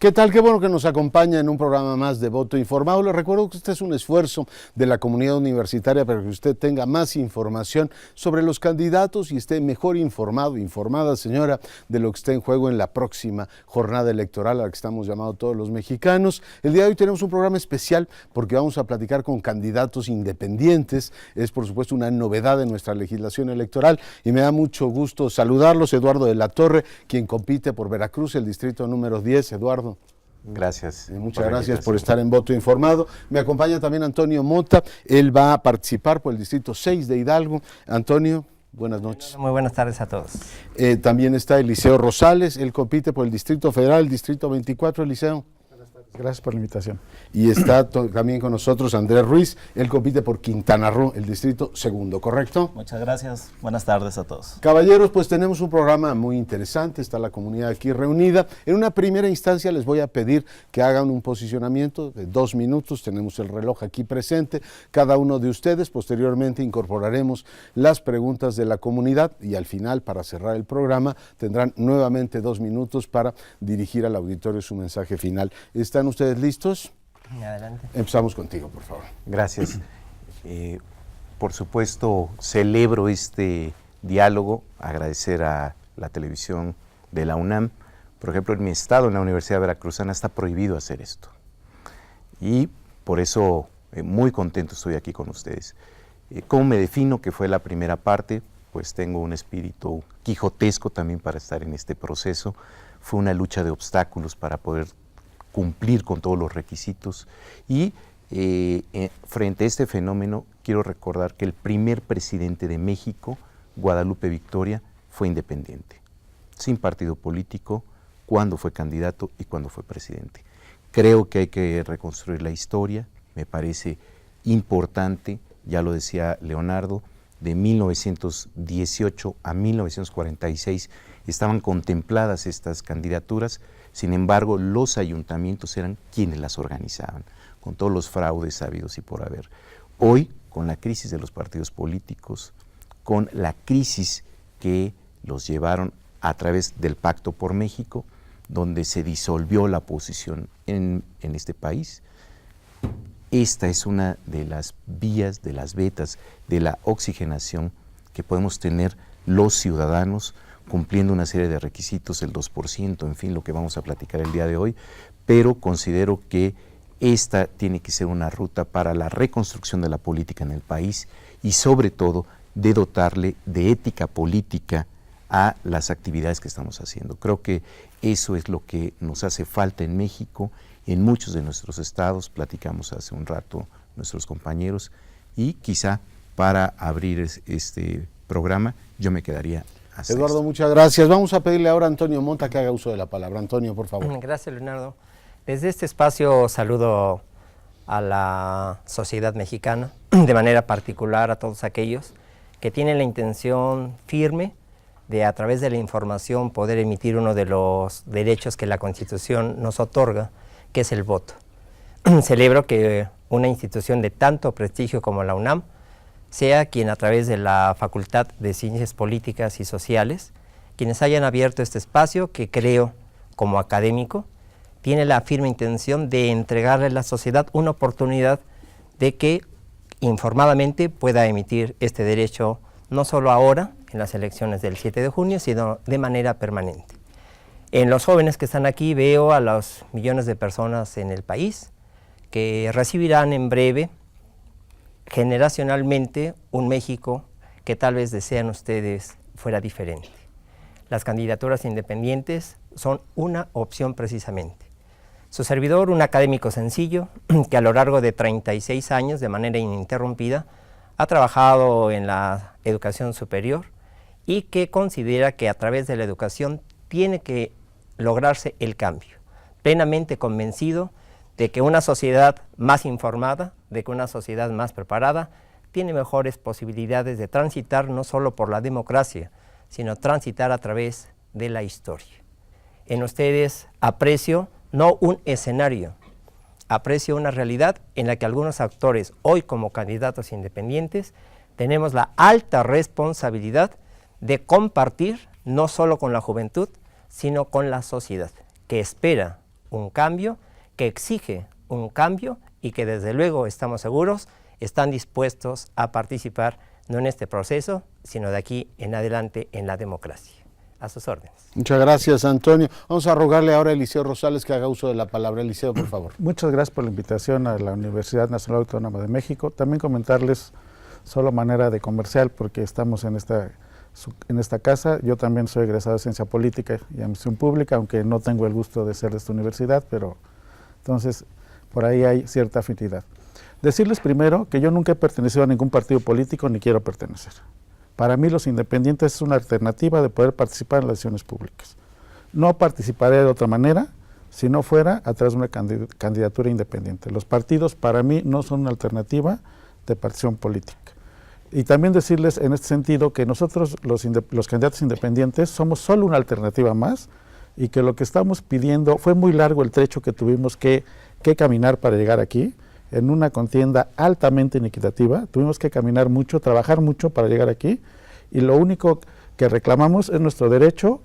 ¿Qué tal? Qué bueno que nos acompaña en un programa más de Voto Informado. Les recuerdo que este es un esfuerzo de la comunidad universitaria para que usted tenga más información sobre los candidatos y esté mejor informado, informada, señora, de lo que está en juego en la próxima jornada electoral a la que estamos llamados todos los mexicanos. El día de hoy tenemos un programa especial porque vamos a platicar con candidatos independientes. Es, por supuesto, una novedad en nuestra legislación electoral y me da mucho gusto saludarlos. Eduardo de la Torre, quien compite por Veracruz, el distrito número 10. Eduardo. Gracias. Muchas gracias por estar en Voto Informado. Me acompaña también Antonio Mota, él va a participar por el distrito 6 de Hidalgo. Antonio, buenas noches. Muy buenas tardes a todos. También está Eliseo Rosales, él compite por el distrito federal, el distrito 24, Eliseo. Gracias por la invitación. Y está también con nosotros Andrés Ruiz, él compite por Quintana Roo, el distrito segundo, ¿correcto? Muchas gracias, buenas tardes a todos. Caballeros, pues tenemos un programa muy interesante, está la comunidad aquí reunida. En una primera instancia les voy a pedir que hagan un posicionamiento de 2 minutos, tenemos el reloj aquí presente, cada uno de ustedes, posteriormente incorporaremos las preguntas de la comunidad y al final, para cerrar el programa, tendrán nuevamente 2 minutos para dirigir al auditorio su mensaje final. ¿Están ustedes listos? Adelante. Empezamos contigo, por favor. Gracias. Por supuesto, celebro este diálogo, agradecer a la televisión de la UNAM. Por ejemplo, en mi estado, en la Universidad Veracruzana, está prohibido hacer esto. Y por eso, muy contento estoy aquí con ustedes. ¿Cómo me defino? Que fue la primera parte, pues tengo un espíritu quijotesco también para estar en este proceso. Fue una lucha de obstáculos para poder cumplir con todos los requisitos y frente a este fenómeno quiero recordar que el primer presidente de México, Guadalupe Victoria, fue independiente, sin partido político, cuando fue candidato y cuando fue presidente. Creo que hay que reconstruir la historia, me parece importante, ya lo decía Leonardo, de 1918 a 1946 estaban contempladas estas candidaturas. Sin embargo, los ayuntamientos eran quienes las organizaban, con todos los fraudes habidos y por haber. Hoy, con la crisis de los partidos políticos, con la crisis que los llevaron a través del Pacto por México, donde se disolvió la oposición en este país, esta es una de las vías, de las vetas, de la oxigenación que podemos tener los ciudadanos, cumpliendo una serie de requisitos, el 2%, en fin, lo que vamos a platicar el día de hoy, pero considero que esta tiene que ser una ruta para la reconstrucción de la política en el país y sobre todo de dotarle de ética política a las actividades que estamos haciendo. Creo que eso es lo que nos hace falta en México, en muchos de nuestros estados, platicamos hace un rato nuestros compañeros, y quizá para abrir este programa yo me quedaría hasta Eduardo, esto. muchas gracias. Vamos a pedirle ahora a Antonio Monta que haga uso de la palabra. Antonio, por favor. Gracias, Leonardo. Desde este espacio saludo a la sociedad mexicana, de manera particular a todos aquellos que tienen la intención firme de, a través de la información, poder emitir uno de los derechos que la Constitución nos otorga, que es el voto. Celebro que una institución de tanto prestigio como la UNAM sea quien, a través de la Facultad de Ciencias Políticas y Sociales, quienes hayan abierto este espacio que creo, como académico, tiene la firme intención de entregarle a la sociedad una oportunidad de que informadamente pueda emitir este derecho, no solo ahora, en las elecciones del 7 de junio, sino de manera permanente. En los jóvenes que están aquí veo a los millones de personas en el país que recibirán en breve, generacionalmente, un México que tal vez desean ustedes fuera diferente. Las candidaturas independientes son una opción precisamente. Su servidor, un académico sencillo, que a lo largo de 36 años, de manera ininterrumpida, ha trabajado en la educación superior y que considera que a través de la educación tiene que lograrse el cambio. Plenamente convencido de que una sociedad más informada, de que una sociedad más preparada, tiene mejores posibilidades de transitar no solo por la democracia, sino transitar a través de la historia. En ustedes aprecio no un escenario, aprecio una realidad en la que algunos actores, hoy como candidatos independientes, tenemos la alta responsabilidad de compartir no solo con la juventud, sino con la sociedad, que espera un cambio, que exige un cambio y que desde luego estamos seguros están dispuestos a participar no en este proceso, sino de aquí en adelante en la democracia. A sus órdenes. Muchas gracias, Antonio. Vamos a rogarle ahora a Eliseo Rosales que haga uso de la palabra. Eliseo, por favor. Muchas gracias por la invitación a la Universidad Nacional Autónoma de México. También comentarles, solo manera de comercial, porque estamos en esta casa. Yo también soy egresado de Ciencia Política y Administración Pública, aunque no tengo el gusto de ser de esta universidad, pero entonces por ahí hay cierta afinidad. Decirles primero que yo nunca he pertenecido a ningún partido político ni quiero pertenecer. Para mí los independientes es una alternativa de poder participar en las decisiones públicas. No participaré de otra manera si no fuera a través de una candidatura independiente. Los partidos para mí no son una alternativa de participación política. Y también decirles en este sentido que nosotros los candidatos independientes somos solo una alternativa más y que lo que estamos pidiendo, fue muy largo el trecho que tuvimos que caminar para llegar aquí, en una contienda altamente inequitativa, tuvimos que caminar mucho, trabajar mucho para llegar aquí, y lo único que reclamamos es nuestro derecho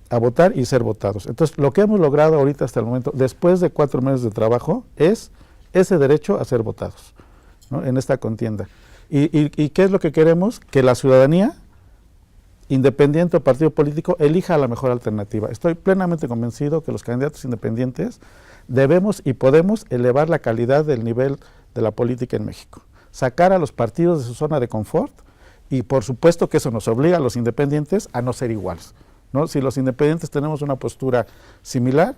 a votar y ser votados. Entonces, lo que hemos logrado ahorita hasta el momento, después de 4 meses de trabajo, es ese derecho a ser votados, ¿no?, en esta contienda. ¿Y qué es lo que queremos? Que la ciudadanía, independiente o partido político, elija la mejor alternativa. Estoy plenamente convencido que los candidatos independientes debemos y podemos elevar la calidad del nivel de la política en México, sacar a los partidos de su zona de confort, y por supuesto que eso nos obliga a los independientes a no ser iguales, ¿no? Si los independientes tenemos una postura similar,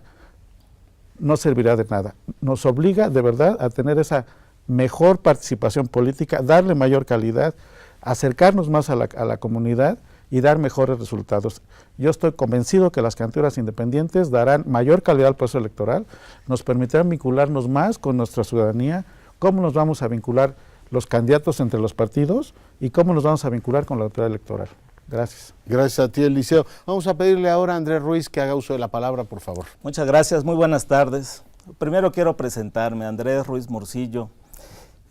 no servirá de nada. Nos obliga de verdad a tener esa mejor participación política, darle mayor calidad, acercarnos más a la comunidad y dar mejores resultados. Yo estoy convencido que las candidaturas independientes darán mayor calidad al proceso electoral, nos permitirán vincularnos más con nuestra ciudadanía, cómo nos vamos a vincular los candidatos entre los partidos y cómo nos vamos a vincular con la autoridad electoral. Gracias. Gracias a ti, Eliseo. Vamos a pedirle ahora a Andrés Ruiz que haga uso de la palabra, por favor. Muchas gracias, muy buenas tardes. Primero quiero presentarme, Andrés Ruiz Morcillo.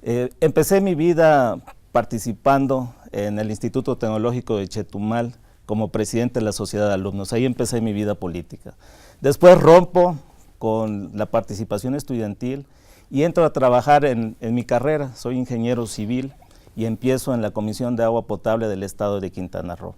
Empecé mi vida participando en el Instituto Tecnológico de Chetumal como presidente de la Sociedad de Alumnos. Ahí empecé mi vida política. Después rompo con la participación estudiantil y entro a trabajar en mi carrera. Soy ingeniero civil y empiezo en la Comisión de Agua Potable del Estado de Quintana Roo.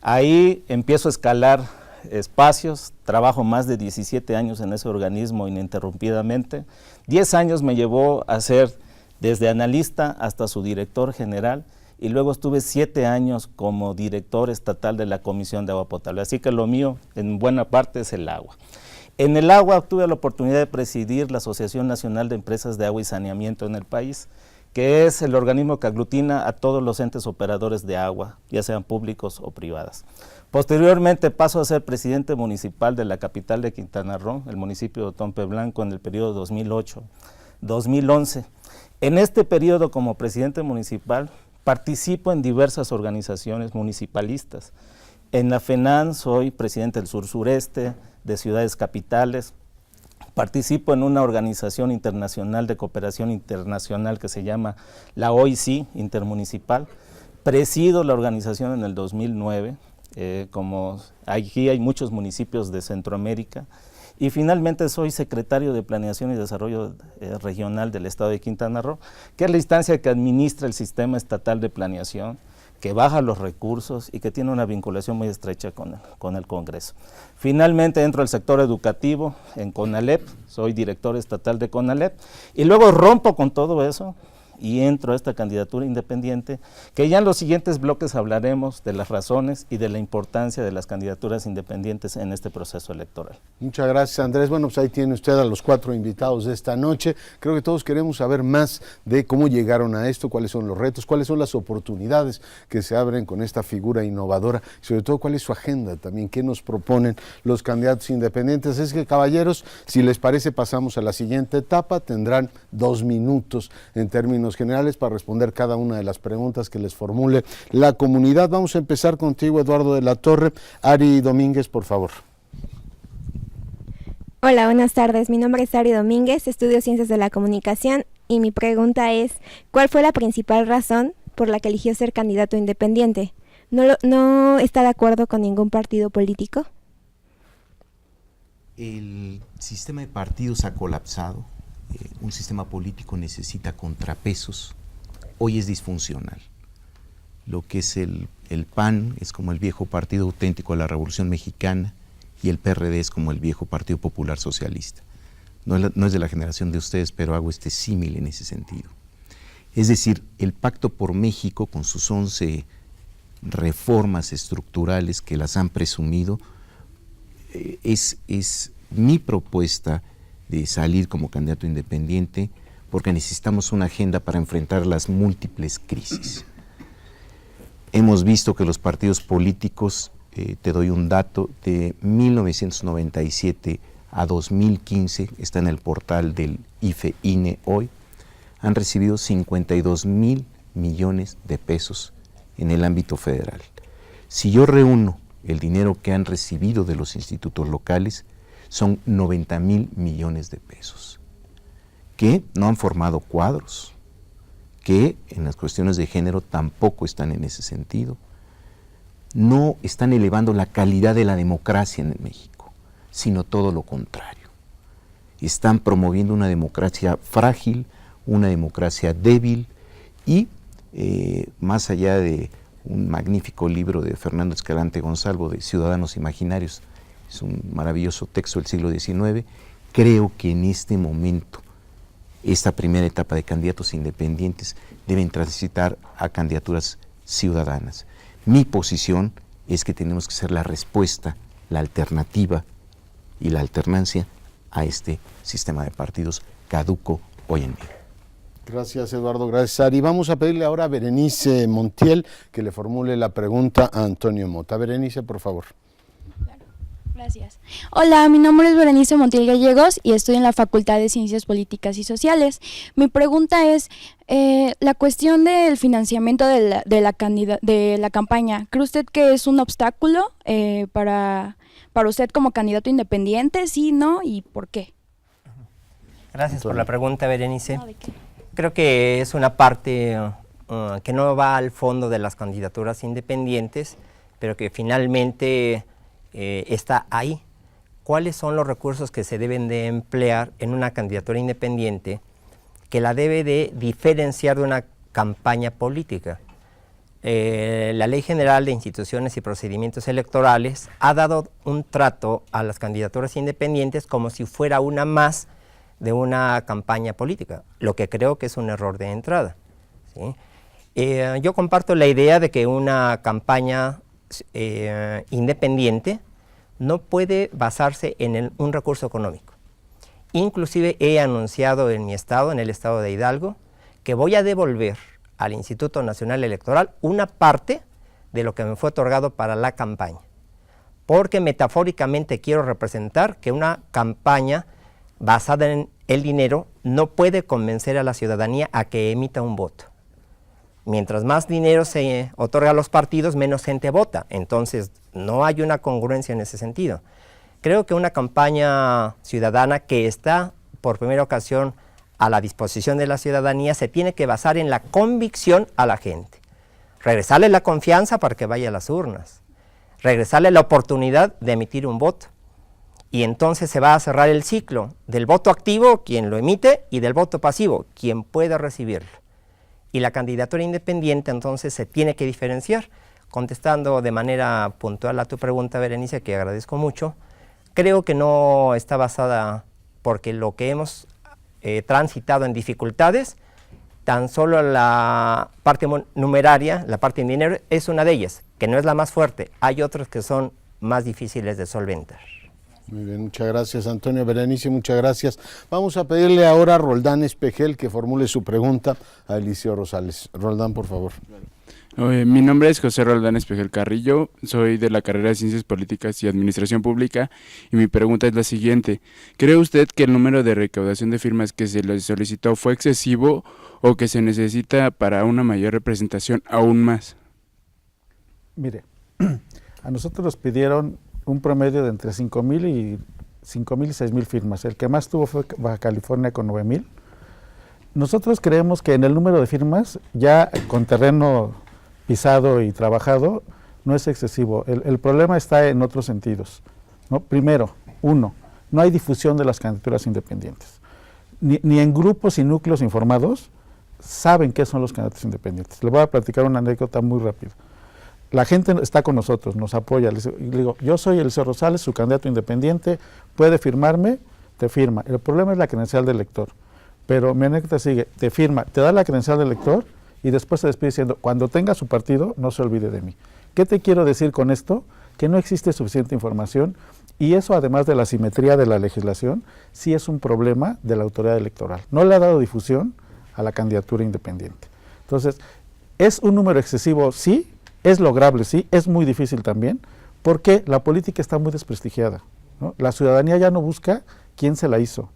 Ahí empiezo a escalar espacios, trabajo más de 17 años en ese organismo ininterrumpidamente. 10 años me llevó a ser desde analista hasta su director general, y luego estuve 7 años como director estatal de la Comisión de Agua Potable. Así que lo mío, en buena parte, es el agua. En el agua tuve la oportunidad de presidir la Asociación Nacional de Empresas de Agua y Saneamiento en el país, que es el organismo que aglutina a todos los entes operadores de agua, ya sean públicos o privadas. Posteriormente paso a ser presidente municipal de la capital de Quintana Roo, el municipio de Otompe Blanco, en el periodo 2008-2011. En este periodo, como presidente municipal, participo en diversas organizaciones municipalistas. En la FENAN soy presidente del Sur-Sureste, de ciudades capitales. Participo en una organización internacional de cooperación internacional que se llama la OIC Intermunicipal. Presido la organización en el 2009, como aquí hay muchos municipios de Centroamérica. Y finalmente soy secretario de Planeación y Desarrollo Regional del Estado de Quintana Roo, que es la instancia que administra el sistema estatal de planeación, que baja los recursos y que tiene una vinculación muy estrecha con el Congreso. Finalmente entro al sector educativo en CONALEP, soy director estatal de CONALEP, y luego rompo con todo eso y entro a esta candidatura independiente, que ya en los siguientes bloques hablaremos de las razones y de la importancia de las candidaturas independientes en este proceso electoral. Muchas gracias, Andrés. Bueno, pues ahí tiene usted a los 4 invitados de esta noche. Creo que todos queremos saber más de cómo llegaron a esto, cuáles son los retos, cuáles son las oportunidades que se abren con esta figura innovadora y sobre todo cuál es su agenda también, qué nos proponen los candidatos independientes. Es que, caballeros, si les parece, pasamos a la siguiente etapa. Tendrán 2 minutos en términos generales para responder cada una de las preguntas que les formule la comunidad. Vamos a empezar contigo, Eduardo de la Torre. Ari Domínguez, por favor. Hola, buenas tardes. Mi nombre es Ari Domínguez, estudio Ciencias de la Comunicación y mi pregunta es, ¿cuál fue la principal razón por la que eligió ser candidato independiente? ¿No está de acuerdo con ningún partido político? El sistema de partidos ha colapsado, un sistema político necesita contrapesos, hoy es disfuncional. Lo que es el PAN es como el viejo Partido Auténtico de la Revolución Mexicana y el PRD es como el viejo Partido Popular Socialista. No es de la generación de ustedes, pero hago este símil en ese sentido. Es decir, el Pacto por México, con sus 11 reformas estructurales que las han presumido, es mi propuesta de salir como candidato independiente, porque necesitamos una agenda para enfrentar las múltiples crisis. Hemos visto que los partidos políticos, te doy un dato, de 1997 a 2015, está en el portal del IFE-INE hoy, han recibido 52,000 millones de pesos en el ámbito federal. Si yo reúno el dinero que han recibido de los institutos locales, son 90,000 millones de pesos, que no han formado cuadros, que en las cuestiones de género tampoco están en ese sentido. No están elevando la calidad de la democracia en México, sino todo lo contrario. Están promoviendo una democracia frágil, una democracia débil y más allá de un magnífico libro de Fernando Escalante Gonzalvo de Ciudadanos Imaginarios, es un maravilloso texto del siglo XIX, creo que en este momento esta primera etapa de candidatos independientes deben transitar a candidaturas ciudadanas. Mi posición es que tenemos que ser la respuesta, la alternativa y la alternancia a este sistema de partidos caduco hoy en día. Gracias, Eduardo. Gracias, Ari. Vamos a pedirle ahora a Berenice Montiel que le formule la pregunta a Antonio Mota. Berenice, por favor. Gracias. Hola, mi nombre es Berenice Montiel Gallegos y estoy en la Facultad de Ciencias Políticas y Sociales. Mi pregunta es, la cuestión del financiamiento de la campaña, ¿cree usted que es un obstáculo para usted como candidato independiente? ¿Sí, no? ¿Y por qué? Gracias por la pregunta, Berenice. No, ¿de qué? Creo que es una parte que no va al fondo de las candidaturas independientes, pero que finalmente está ahí. ¿Cuáles son los recursos que se deben de emplear en una candidatura independiente que la debe de diferenciar de una campaña política? La Ley General de Instituciones y Procedimientos Electorales ha dado un trato a las candidaturas independientes como si fuera una más de una campaña política, lo que creo que es un error de entrada, ¿sí? Yo comparto la idea de que una campaña independiente no puede basarse en un recurso económico. Inclusive he anunciado en mi estado, en el estado de Hidalgo, que voy a devolver al Instituto Nacional Electoral una parte de lo que me fue otorgado para la campaña, porque metafóricamente quiero representar que una campaña basada en el dinero no puede convencer a la ciudadanía a que emita un voto. Mientras más dinero se otorga a los partidos, menos gente vota. Entonces, no hay una congruencia en ese sentido. Creo que una campaña ciudadana que está por primera ocasión a la disposición de la ciudadanía se tiene que basar en la convicción a la gente. Regresarle la confianza para que vaya a las urnas. Regresarle la oportunidad de emitir un voto. Y entonces se va a cerrar el ciclo del voto activo, quien lo emite, y del voto pasivo, quien puede recibirlo. Y la candidatura independiente entonces se tiene que diferenciar. Contestando de manera puntual a tu pregunta, Berenice, que agradezco mucho, creo que no está basada, porque lo que hemos transitado en dificultades, tan solo la parte numeraria, la parte en dinero, es una de ellas, que no es la más fuerte. Hay otras que son más difíciles de solventar. Muy bien, muchas gracias, Antonio. Berenice, muchas gracias. Vamos a pedirle ahora a Roldán Espejel que formule su pregunta a Eliseo Rosales. Roldán, por favor. Mi nombre es José Roldán Espejel Carrillo, soy de la carrera de Ciencias Políticas y Administración Pública y mi pregunta es la siguiente. ¿Cree usted que el número de recaudación de firmas que se le solicitó fue excesivo o que se necesita para una mayor representación aún más? Mire, a nosotros nos pidieron un promedio de entre 5,000 y 6,000 firmas. El que más tuvo fue Baja California con 9,000. Nosotros creemos que en el número de firmas, ya con terreno pisado y trabajado, no es excesivo. El problema está en otros sentidos, ¿no? Primero, no hay difusión de las candidaturas independientes. Ni en grupos y núcleos informados saben qué son los candidatos independientes. Les voy a platicar una anécdota muy rápida. La gente está con nosotros, nos apoya. Le digo, yo soy Eliseo Rosales, su candidato independiente, puede firmarme, te firma. El problema es la credencial del elector. Pero mi anécdota sigue, te firma, te da la credencial del elector y después se despide diciendo, cuando tenga su partido, no se olvide de mí. ¿Qué te quiero decir con esto? Que no existe suficiente información y eso, además de la simetría de la legislación, sí es un problema de la autoridad electoral. No le ha dado difusión a la candidatura independiente. Entonces, ¿es un número excesivo? Sí. ¿Es lograble? Sí. Es muy difícil también, porque la política está muy desprestigiada, ¿no? La ciudadanía ya no busca quién se la hizo,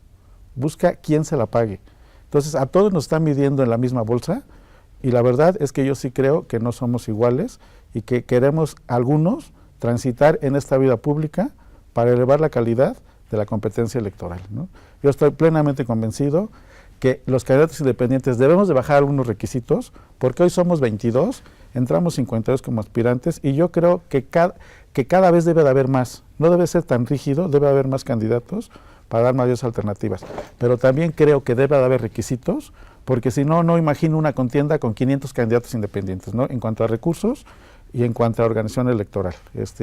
busca quién se la pague. Entonces, a todos nos están midiendo en la misma bolsa, y la verdad es que yo sí creo que no somos iguales, y que queremos algunos transitar en esta vida pública para elevar la calidad de la competencia electoral, ¿no? Yo estoy plenamente convencido que los candidatos independientes debemos de bajar algunos requisitos, porque hoy somos 22, entramos 52 como aspirantes, y yo creo que cada vez debe de haber más, no debe ser tan rígido, debe haber más candidatos para dar mayores alternativas, pero también creo que debe de haber requisitos, porque si no, no imagino una contienda con 500 candidatos independientes, ¿no? En cuanto a recursos y en cuanto a organización electoral.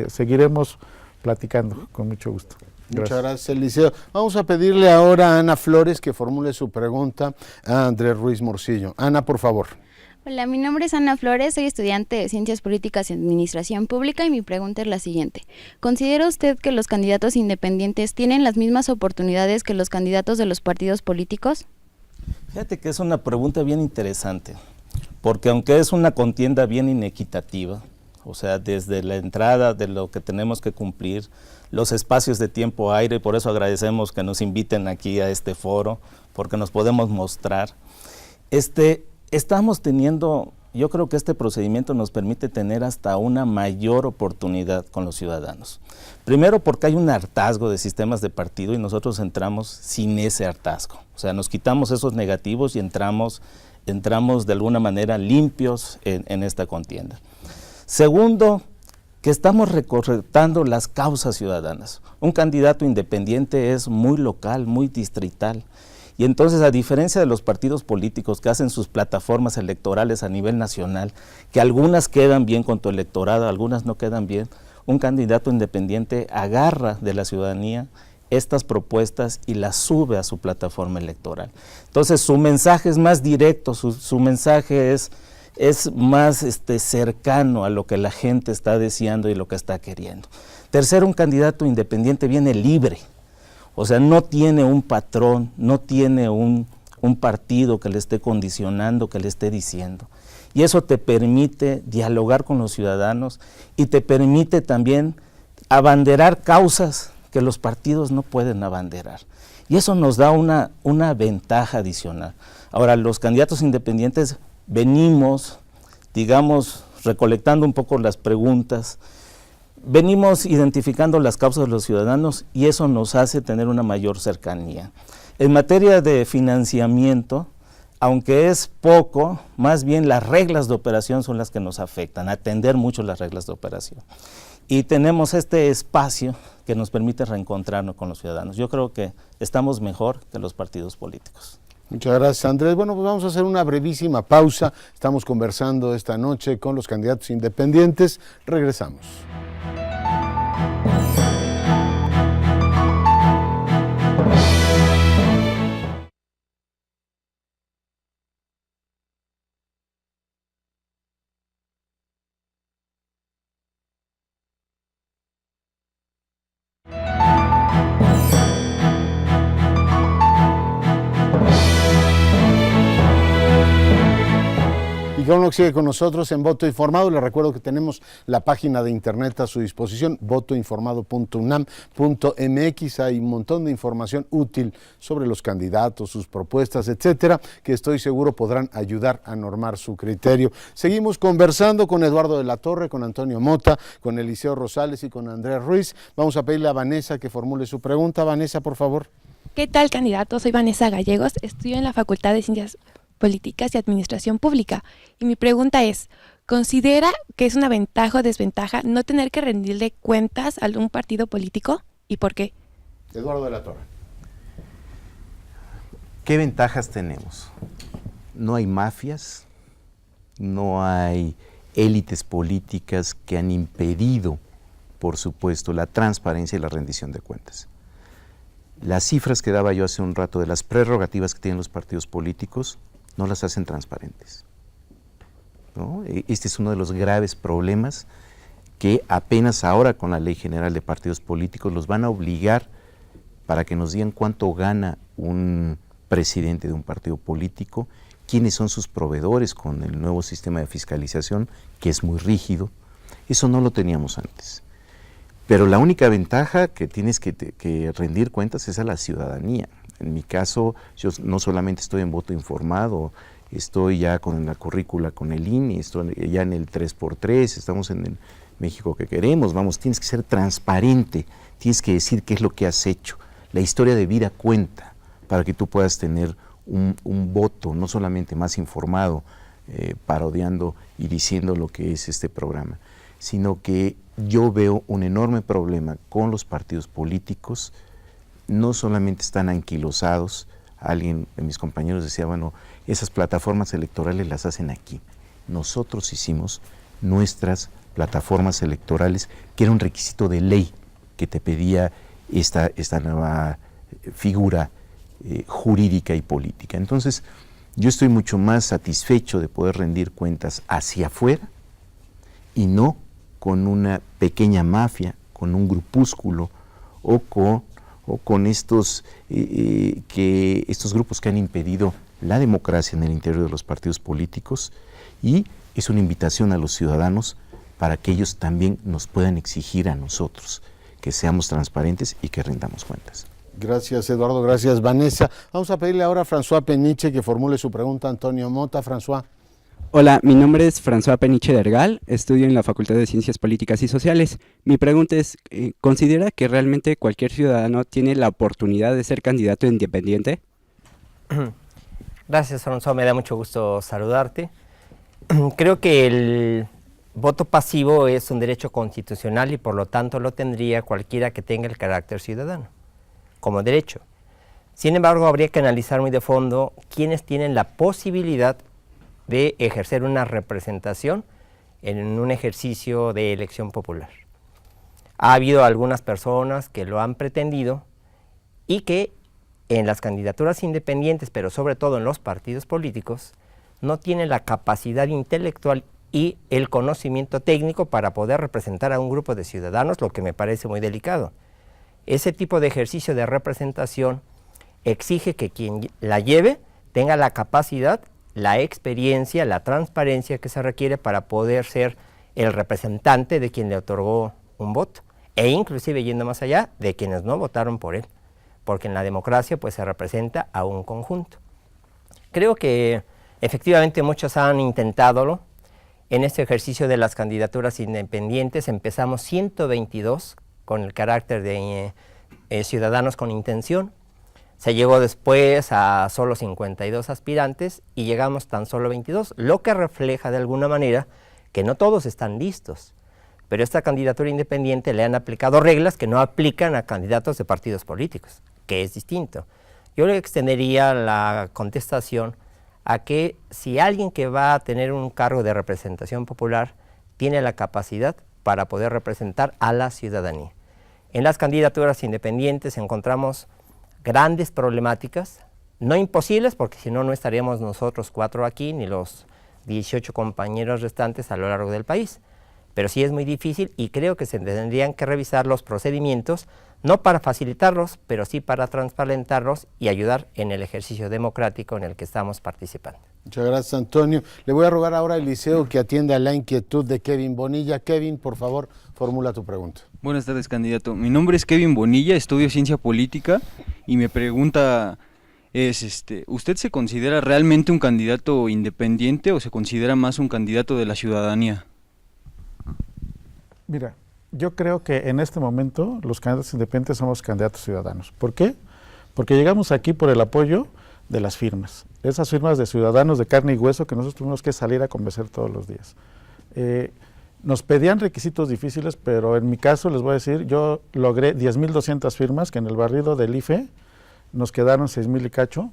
Seguiremos platicando con mucho gusto. Gracias. Muchas gracias, Eliseo. Vamos a pedirle ahora a Ana Flores que formule su pregunta a Andrés Ruiz Morcillo. Ana, por favor. Hola, mi nombre es Ana Flores, soy estudiante de Ciencias Políticas y Administración Pública y mi pregunta es la siguiente. ¿Considera usted que los candidatos independientes tienen las mismas oportunidades que los candidatos de los partidos políticos? Fíjate que es una pregunta bien interesante, porque aunque es una contienda bien inequitativa, o sea, desde la entrada de lo que tenemos que cumplir, los espacios de tiempo aire, por eso agradecemos que nos inviten aquí a este foro, porque nos podemos mostrar. Estamos teniendo, yo creo que este procedimiento nos permite tener hasta una mayor oportunidad con los ciudadanos. Primero porque hay un hartazgo de sistemas de partido y nosotros entramos sin ese hartazgo. O sea, nos quitamos esos negativos y entramos de alguna manera limpios en esta contienda. Segundo, que estamos recortando las causas ciudadanas. Un candidato independiente es muy local, muy distrital. Y entonces, a diferencia de los partidos políticos que hacen sus plataformas electorales a nivel nacional, que algunas quedan bien con tu electorado, algunas no quedan bien, un candidato independiente agarra de la ciudadanía estas propuestas y las sube a su plataforma electoral. Entonces, su mensaje es más directo, su mensaje es más cercano a lo que la gente está deseando y lo que está queriendo. Tercero, un candidato independiente viene libre. O sea, no tiene un patrón, no tiene un partido que le esté condicionando, que le esté diciendo. Y eso te permite dialogar con los ciudadanos y te permite también abanderar causas que los partidos no pueden abanderar. Y eso nos da una ventaja adicional. Ahora, los candidatos independientes venimos, digamos, recolectando un poco las preguntas, venimos identificando las causas de los ciudadanos y eso nos hace tener una mayor cercanía. En materia de financiamiento, aunque es poco, más bien las reglas de operación son las que nos afectan, atender mucho las reglas de operación. Y tenemos este espacio que nos permite reencontrarnos con los ciudadanos. Yo creo que estamos mejor que los partidos políticos. Muchas gracias, Andrés. Bueno, pues vamos a hacer una brevísima pausa. Estamos conversando esta noche con los candidatos independientes. Regresamos. Y como sigue con nosotros en Voto Informado, les recuerdo que tenemos la página de internet a su disposición, votoinformado.unam.mx. Hay un montón de información útil sobre los candidatos, sus propuestas, etcétera, que estoy seguro podrán ayudar a normar su criterio. Seguimos conversando con Eduardo de la Torre, con Antonio Mota, con Eliseo Rosales y con Andrés Ruiz. Vamos a pedirle a Vanessa que formule su pregunta. Vanessa, por favor. ¿Qué tal, candidato? Soy Vanessa Gallegos, estudio en la Facultad de Ciencias Políticas y Administración Pública. Y mi pregunta es, ¿considera que es una ventaja o desventaja no tener que rendirle cuentas a algún partido político? ¿Y por qué? Eduardo de la Torre. ¿Qué ventajas tenemos? No hay mafias, no hay élites políticas que han impedido, por supuesto, la transparencia y la rendición de cuentas. Las cifras que daba yo hace un rato de las prerrogativas que tienen los partidos políticos no las hacen transparentes, ¿no? Este es uno de los graves problemas que apenas ahora con la Ley General de Partidos Políticos los van a obligar para que nos digan cuánto gana un presidente de un partido político, quiénes son sus proveedores con el nuevo sistema de fiscalización, que es muy rígido. Eso no lo teníamos antes. Pero la única ventaja que tienes que rendir cuentas es a la ciudadanía. En mi caso, yo no solamente estoy en voto informado, estoy ya con la currícula con el INE, estoy ya en el 3x3, estamos en el México que queremos, vamos, tienes que ser transparente, tienes que decir qué es lo que has hecho. La historia de vida cuenta para que tú puedas tener un voto, no solamente más informado, parodiando y diciendo lo que es este programa, sino que yo veo un enorme problema con los partidos políticos. No solamente están anquilosados, alguien de mis compañeros decía, bueno, esas plataformas electorales las hacen aquí. Nosotros hicimos nuestras plataformas electorales, que era un requisito de ley que te pedía esta nueva figura jurídica y política. Entonces, yo estoy mucho más satisfecho de poder rendir cuentas hacia afuera y no con una pequeña mafia, con un grupúsculo o con estos grupos que han impedido la democracia en el interior de los partidos políticos, y es una invitación a los ciudadanos para que ellos también nos puedan exigir a nosotros que seamos transparentes y que rindamos cuentas. Gracias, Eduardo. Gracias, Vanessa. Vamos a pedirle ahora a François Peniche que formule su pregunta a Antonio Mota. François. Hola, mi nombre es François Peniche Dergal, estudio en la Facultad de Ciencias Políticas y Sociales. Mi pregunta es, ¿considera que realmente cualquier ciudadano tiene la oportunidad de ser candidato independiente? Gracias, François, me da mucho gusto saludarte. Creo que el voto pasivo es un derecho constitucional y por lo tanto lo tendría cualquiera que tenga el carácter ciudadano, como derecho. Sin embargo, habría que analizar muy de fondo quiénes tienen la posibilidad de ejercer una representación en un ejercicio de elección popular. Ha habido algunas personas que lo han pretendido y que en las candidaturas independientes, pero sobre todo en los partidos políticos, no tienen la capacidad intelectual y el conocimiento técnico para poder representar a un grupo de ciudadanos, lo que me parece muy delicado. Ese tipo de ejercicio de representación exige que quien la lleve tenga la capacidad, la experiencia, la transparencia que se requiere para poder ser el representante de quien le otorgó un voto, e inclusive yendo más allá, de quienes no votaron por él, porque en la democracia pues se representa a un conjunto. Creo que efectivamente muchos han intentado en este ejercicio de las candidaturas independientes. Empezamos 122 con el carácter de ciudadanos con intención. Se llegó después a solo 52 aspirantes y llegamos tan solo 22, lo que refleja de alguna manera que no todos están listos. Pero esta candidatura independiente le han aplicado reglas que no aplican a candidatos de partidos políticos, que es distinto. Yo le extendería la contestación a que si alguien que va a tener un cargo de representación popular tiene la capacidad para poder representar a la ciudadanía. En las candidaturas independientes encontramos grandes problemáticas, no imposibles, porque si no, no estaríamos nosotros 4 aquí, ni los 18 compañeros restantes a lo largo del país. Pero sí es muy difícil y creo que se tendrían que revisar los procedimientos, no para facilitarlos, pero sí para transparentarlos y ayudar en el ejercicio democrático en el que estamos participando. Muchas gracias, Antonio. Le voy a rogar ahora a Eliseo que atienda a la inquietud de Kevin Bonilla. Kevin, por favor, formula tu pregunta. Buenas tardes, candidato. Mi nombre es Kevin Bonilla, estudio Ciencia Política y mi pregunta es, ¿usted se considera realmente un candidato independiente o se considera más un candidato de la ciudadanía? Mira, yo creo que en este momento los candidatos independientes somos candidatos ciudadanos. ¿Por qué? Porque llegamos aquí por el apoyo de las firmas. Esas firmas de ciudadanos de carne y hueso que nosotros tuvimos que salir a convencer todos los días. Nos pedían requisitos difíciles, pero en mi caso les voy a decir, yo logré 10,200 firmas, que en el barrido del IFE nos quedaron 6,000 y cacho.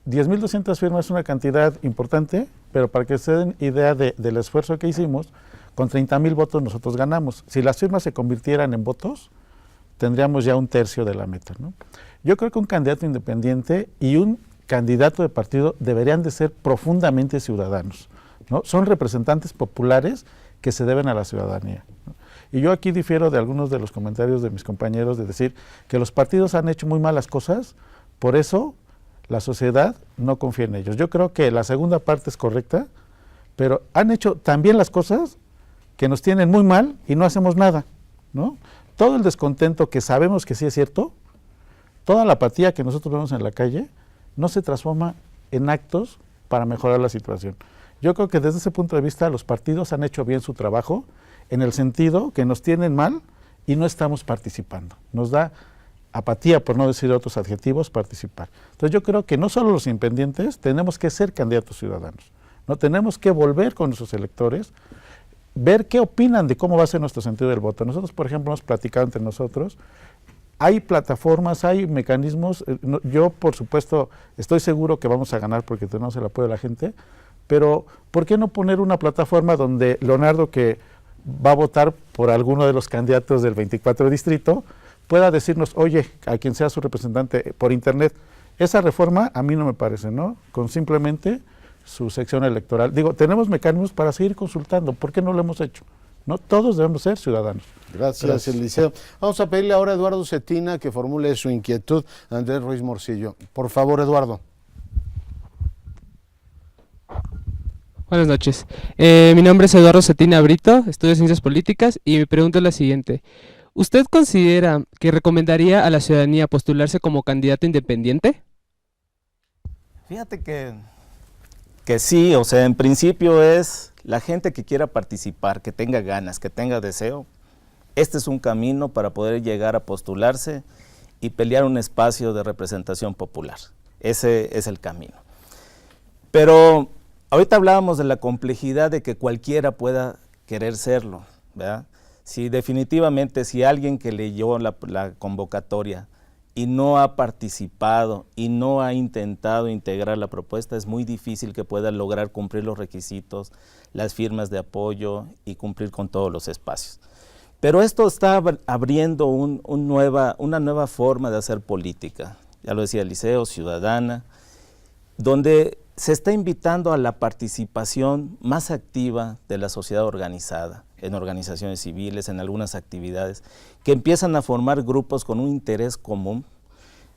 10,200 firmas es una cantidad importante, pero para que se den idea del esfuerzo que hicimos, con 30,000 votos nosotros ganamos. Si las firmas se convirtieran en votos, tendríamos ya 1/3 de la meta, ¿no? Yo creo que un candidato independiente y un candidato de partido deberían de ser profundamente ciudadanos, ¿no? Son representantes populares que se deben a la ciudadanía, ¿no? Y yo aquí difiero de algunos de los comentarios de mis compañeros de decir que los partidos han hecho muy malas cosas, por eso la sociedad no confía en ellos. Yo creo que la segunda parte es correcta, pero han hecho tan bien las cosas que nos tienen muy mal y no hacemos nada, ¿no? Todo el descontento que sabemos que sí es cierto, toda la apatía que nosotros vemos en la calle, no se transforma en actos para mejorar la situación. Yo creo que desde ese punto de vista los partidos han hecho bien su trabajo, en el sentido que nos tienen mal y no estamos participando. Nos da apatía, por no decir otros adjetivos, participar. Entonces yo creo que no solo los independientes tenemos que ser candidatos ciudadanos, ¿no? Tenemos que volver con nuestros electores, ver qué opinan de cómo va a ser nuestro sentido del voto. Nosotros, por ejemplo, hemos platicado entre nosotros, hay plataformas, hay mecanismos, yo por supuesto estoy seguro que vamos a ganar porque tenemos el apoyo de la gente, pero ¿por qué no poner una plataforma donde Leonardo, que va a votar por alguno de los candidatos del 24 distrito, pueda decirnos, oye, a quien sea su representante por internet, esa reforma a mí no me parece, ¿no? Con simplemente su sección electoral. Digo, tenemos mecanismos para seguir consultando, ¿por qué no lo hemos hecho? ¿No? Todos debemos ser ciudadanos. Gracias, Eliseo. Vamos a pedirle ahora a Eduardo Cetina que formule su inquietud a Andrés Ruiz Morcillo. Por favor, Eduardo. Buenas noches. Mi nombre es Eduardo Cetina Brito, estudio Ciencias Políticas y mi pregunta es la siguiente. ¿Usted considera que recomendaría a la ciudadanía postularse como candidato independiente? Fíjate que sí, o sea, en principio es la gente que quiera participar, que tenga ganas, que tenga deseo. Este es un camino para poder llegar a postularse y pelear un espacio de representación popular. Ese es el camino. Pero ahorita hablábamos de la complejidad de que cualquiera pueda querer serlo, ¿verdad? Si definitivamente, si alguien que leyó la convocatoria y no ha participado y no ha intentado integrar la propuesta, es muy difícil que pueda lograr cumplir los requisitos, las firmas de apoyo y cumplir con todos los espacios. Pero esto está abriendo una nueva forma de hacer política, ya lo decía Eliseo, ciudadana, donde se está invitando a la participación más activa de la sociedad organizada, en organizaciones civiles, en algunas actividades, que empiezan a formar grupos con un interés común,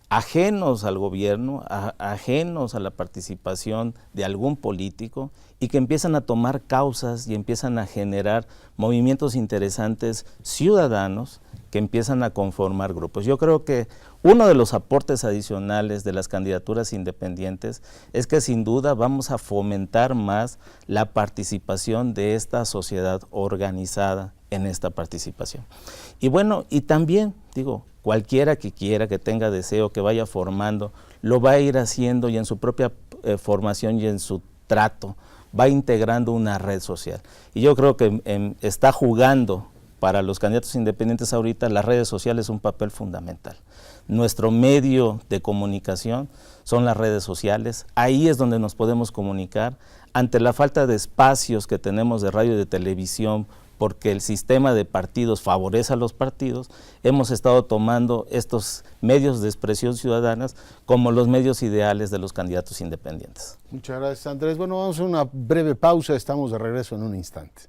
ajenos al gobierno, ajenos a la participación de algún político, y que empiezan a tomar causas y empiezan a generar movimientos interesantes ciudadanos que empiezan a conformar grupos. Yo creo que uno de los aportes adicionales de las candidaturas independientes es que sin duda vamos a fomentar más la participación de esta sociedad organizada en esta participación. Y bueno, y también, digo, cualquiera que quiera, que tenga deseo, que vaya formando, lo va a ir haciendo y en su propia formación y en su trato va integrando una red social. Y yo creo que está jugando para los candidatos independientes ahorita las redes sociales un papel fundamental. Nuestro medio de comunicación son las redes sociales, ahí es donde nos podemos comunicar. Ante la falta de espacios que tenemos de radio y de televisión, porque el sistema de partidos favorece a los partidos, hemos estado tomando estos medios de expresión ciudadanas como los medios ideales de los candidatos independientes. Muchas gracias, Andrés. Bueno, vamos a una breve pausa, estamos de regreso en un instante.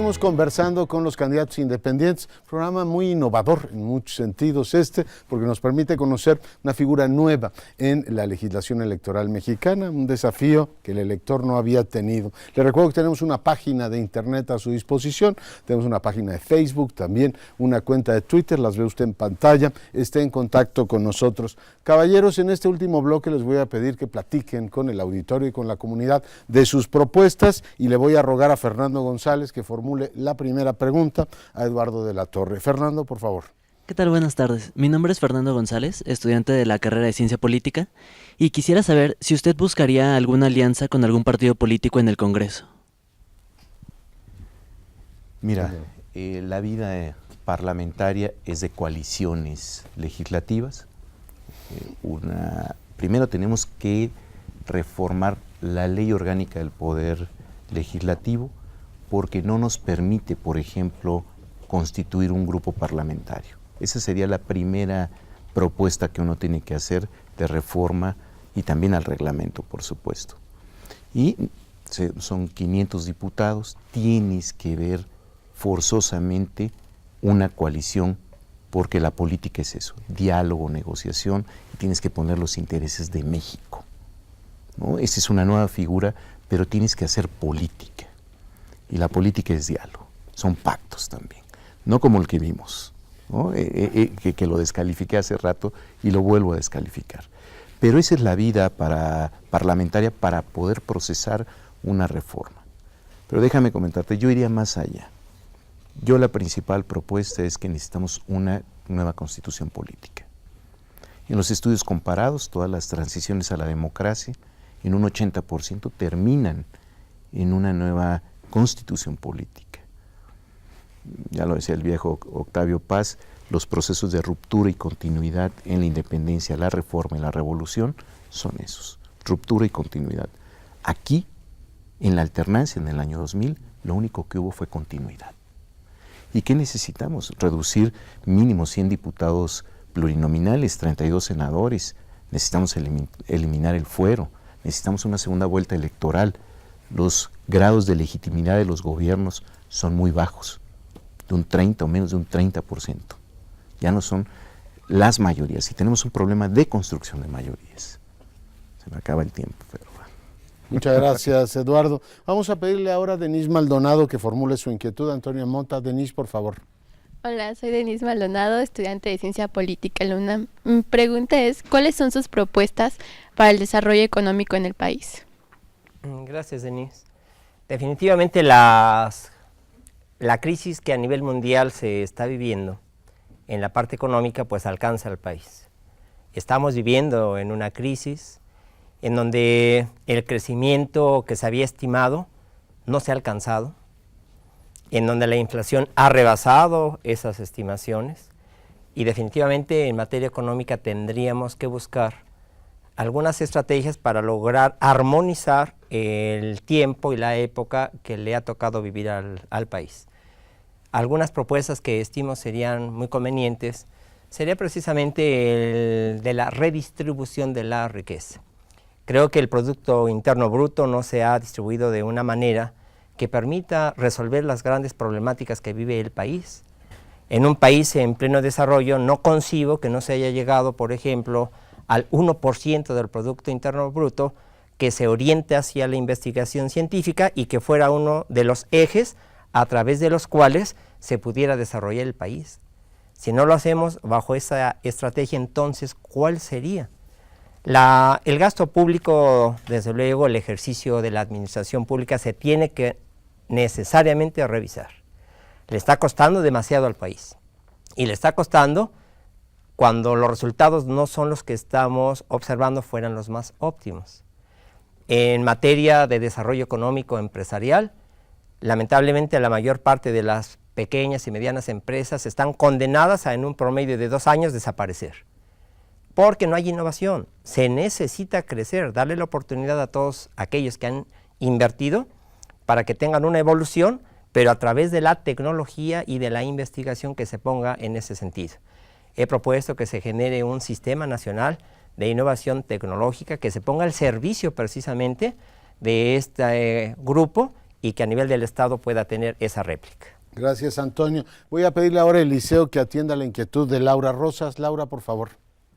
seguimos conversando con los candidatos independientes, programa muy innovador en muchos sentidos porque nos permite conocer una figura nueva en la legislación electoral mexicana, un desafío que el elector no había tenido. Les recuerdo que tenemos una página de internet a su disposición, tenemos una página de Facebook, también una cuenta de Twitter, las ve usted en pantalla, esté en contacto con nosotros. Caballeros, en este último bloque les voy a pedir que platiquen con el auditorio y con la comunidad de sus propuestas y le voy a rogar a Fernando González que formule la primera pregunta a Eduardo de la Torre. Fernando, por favor. ¿Qué tal? Buenas tardes. Mi nombre es Fernando González, estudiante de la carrera de Ciencia Política, y quisiera saber si usted buscaría alguna alianza con algún partido político en el Congreso. Mira, la vida parlamentaria es de coaliciones legislativas. Primero tenemos que reformar la ley orgánica del Poder Legislativo porque no nos permite, por ejemplo, constituir un grupo parlamentario. Esa sería la primera propuesta que uno tiene que hacer de reforma y también al reglamento, por supuesto. Y son 500 diputados, tienes que ver forzosamente una coalición porque la política es eso, diálogo, negociación, y tienes que poner los intereses de México, ¿no? Esa es una nueva figura, pero tienes que hacer política. Y la política es diálogo, son pactos también, no como el que vimos, ¿no? Que lo descalifiqué hace rato y lo vuelvo a descalificar. Pero esa es la vida parlamentaria para poder procesar una reforma. Pero déjame comentarte, yo iría más allá. Yo la principal propuesta es que necesitamos una nueva constitución política. En los estudios comparados, todas las transiciones a la democracia, en un 80% terminan en una nueva constitución política. Ya lo decía el viejo Octavio Paz, los procesos de ruptura y continuidad en la independencia, la reforma y la revolución son esos, ruptura y continuidad. Aquí, en la alternancia en el año 2000, lo único que hubo fue continuidad. ¿Y qué necesitamos? Reducir mínimo 100 diputados plurinominales, 32 senadores, necesitamos eliminar el fuero, necesitamos una segunda vuelta electoral. Los grados de legitimidad de los gobiernos son muy bajos, de un 30 o menos de un 30%. Ya no son las mayorías y tenemos un problema de construcción de mayorías. Se me acaba el tiempo, pero bueno. Muchas gracias, Eduardo. Vamos a pedirle ahora a Denise Maldonado que formule su inquietud. Antonio Mota. Denise, por favor. Hola, soy Denise Maldonado, estudiante de Ciencia Política en la UNAM. Mi pregunta es, ¿cuáles son sus propuestas para el desarrollo económico en el país? Gracias, Denise. Definitivamente la crisis que a nivel mundial se está viviendo en la parte económica pues alcanza al país. Estamos viviendo en una crisis en donde el crecimiento que se había estimado no se ha alcanzado, en donde la inflación ha rebasado esas estimaciones y definitivamente en materia económica tendríamos que buscar algunas estrategias para lograr armonizar el tiempo y la época que le ha tocado vivir al país. Algunas propuestas que estimo serían muy convenientes sería precisamente el de la redistribución de la riqueza. Creo que el Producto Interno Bruto no se ha distribuido de una manera que permita resolver las grandes problemáticas que vive el país. En un país en pleno desarrollo no concibo que no se haya llegado, por ejemplo, al 1% del Producto Interno Bruto que se oriente hacia la investigación científica y que fuera uno de los ejes a través de los cuales se pudiera desarrollar el país. Si no lo hacemos bajo esa estrategia, entonces, ¿cuál sería? El gasto público, desde luego, el ejercicio de la administración pública se tiene que necesariamente revisar. Le está costando demasiado al país y le está costando cuando los resultados no son los que estamos observando fueran los más óptimos. En materia de desarrollo económico empresarial, lamentablemente la mayor parte de las pequeñas y medianas empresas están condenadas a en un promedio de 2 años desaparecer. Porque no hay innovación, se necesita crecer, darle la oportunidad a todos aquellos que han invertido para que tengan una evolución, pero a través de la tecnología y de la investigación que se ponga en ese sentido. He propuesto que se genere un sistema nacional de innovación tecnológica que se ponga al servicio precisamente de este grupo y que a nivel del Estado pueda tener esa réplica. Gracias, Antonio. Voy a pedirle ahora a Eliseo que atienda la inquietud de Laura Rosas. Laura, por favor.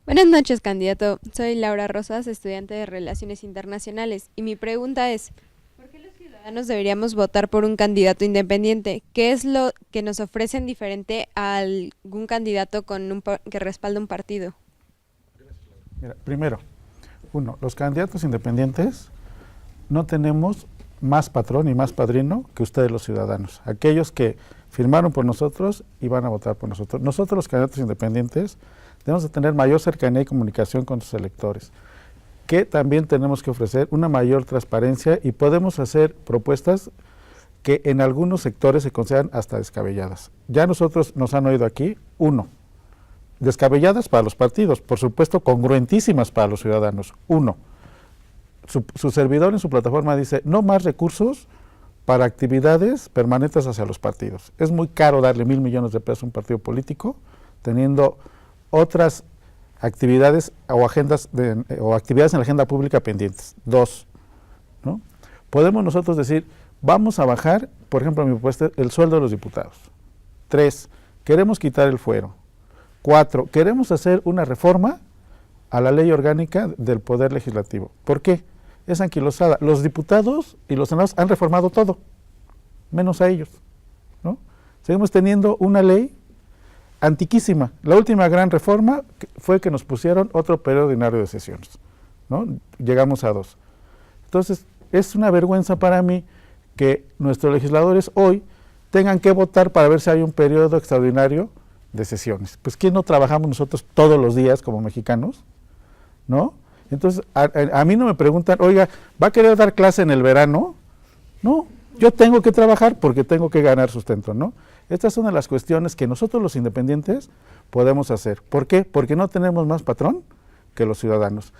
Buenas noches, candidato. Soy Laura Rosas, estudiante de Relaciones Internacionales, y mi pregunta es, ¿por qué los ciudadanos deberíamos votar por un candidato independiente? ¿Qué es lo que nos ofrecen diferente a algún candidato que respalda un partido? Mira, primero, los candidatos independientes no tenemos más patrón y más padrino que ustedes los ciudadanos, aquellos que firmaron por nosotros y van a votar por nosotros. Nosotros los candidatos independientes debemos de tener mayor cercanía y comunicación con sus electores, que también tenemos que ofrecer una mayor transparencia y podemos hacer propuestas que en algunos sectores se consideran hasta descabelladas. Ya nosotros nos han oído aquí, descabelladas para los partidos, por supuesto congruentísimas para los ciudadanos. Su servidor en su plataforma dice, no más recursos para actividades permanentes hacia los partidos. Es muy caro darle 1,000 millones de pesos a un partido político, teniendo otras actividades o actividades en la agenda pública pendientes. 2, ¿no? Podemos nosotros decir, vamos a bajar, por ejemplo, mi propuesta, el sueldo de los diputados. 3, queremos quitar el fuero. 4, queremos hacer una reforma a la ley orgánica del Poder Legislativo. ¿Por qué? Es anquilosada. Los diputados y los senadores han reformado todo, menos a ellos, ¿no? Seguimos teniendo una ley antiquísima. La última gran reforma fue que nos pusieron otro periodo ordinario de sesiones, ¿no? Llegamos a 2. Entonces, es una vergüenza para mí que nuestros legisladores hoy tengan que votar para ver si hay un periodo extraordinario de sesiones. Pues, ¿quién no trabajamos nosotros todos los días como mexicanos? ¿No? Entonces, a mí no me preguntan, oiga, ¿va a querer dar clase en el verano? No, yo tengo que trabajar porque tengo que ganar sustento, ¿no? Esta es una de las cuestiones que nosotros los independientes podemos hacer. ¿Por qué? Porque no tenemos más patrón que los ciudadanos.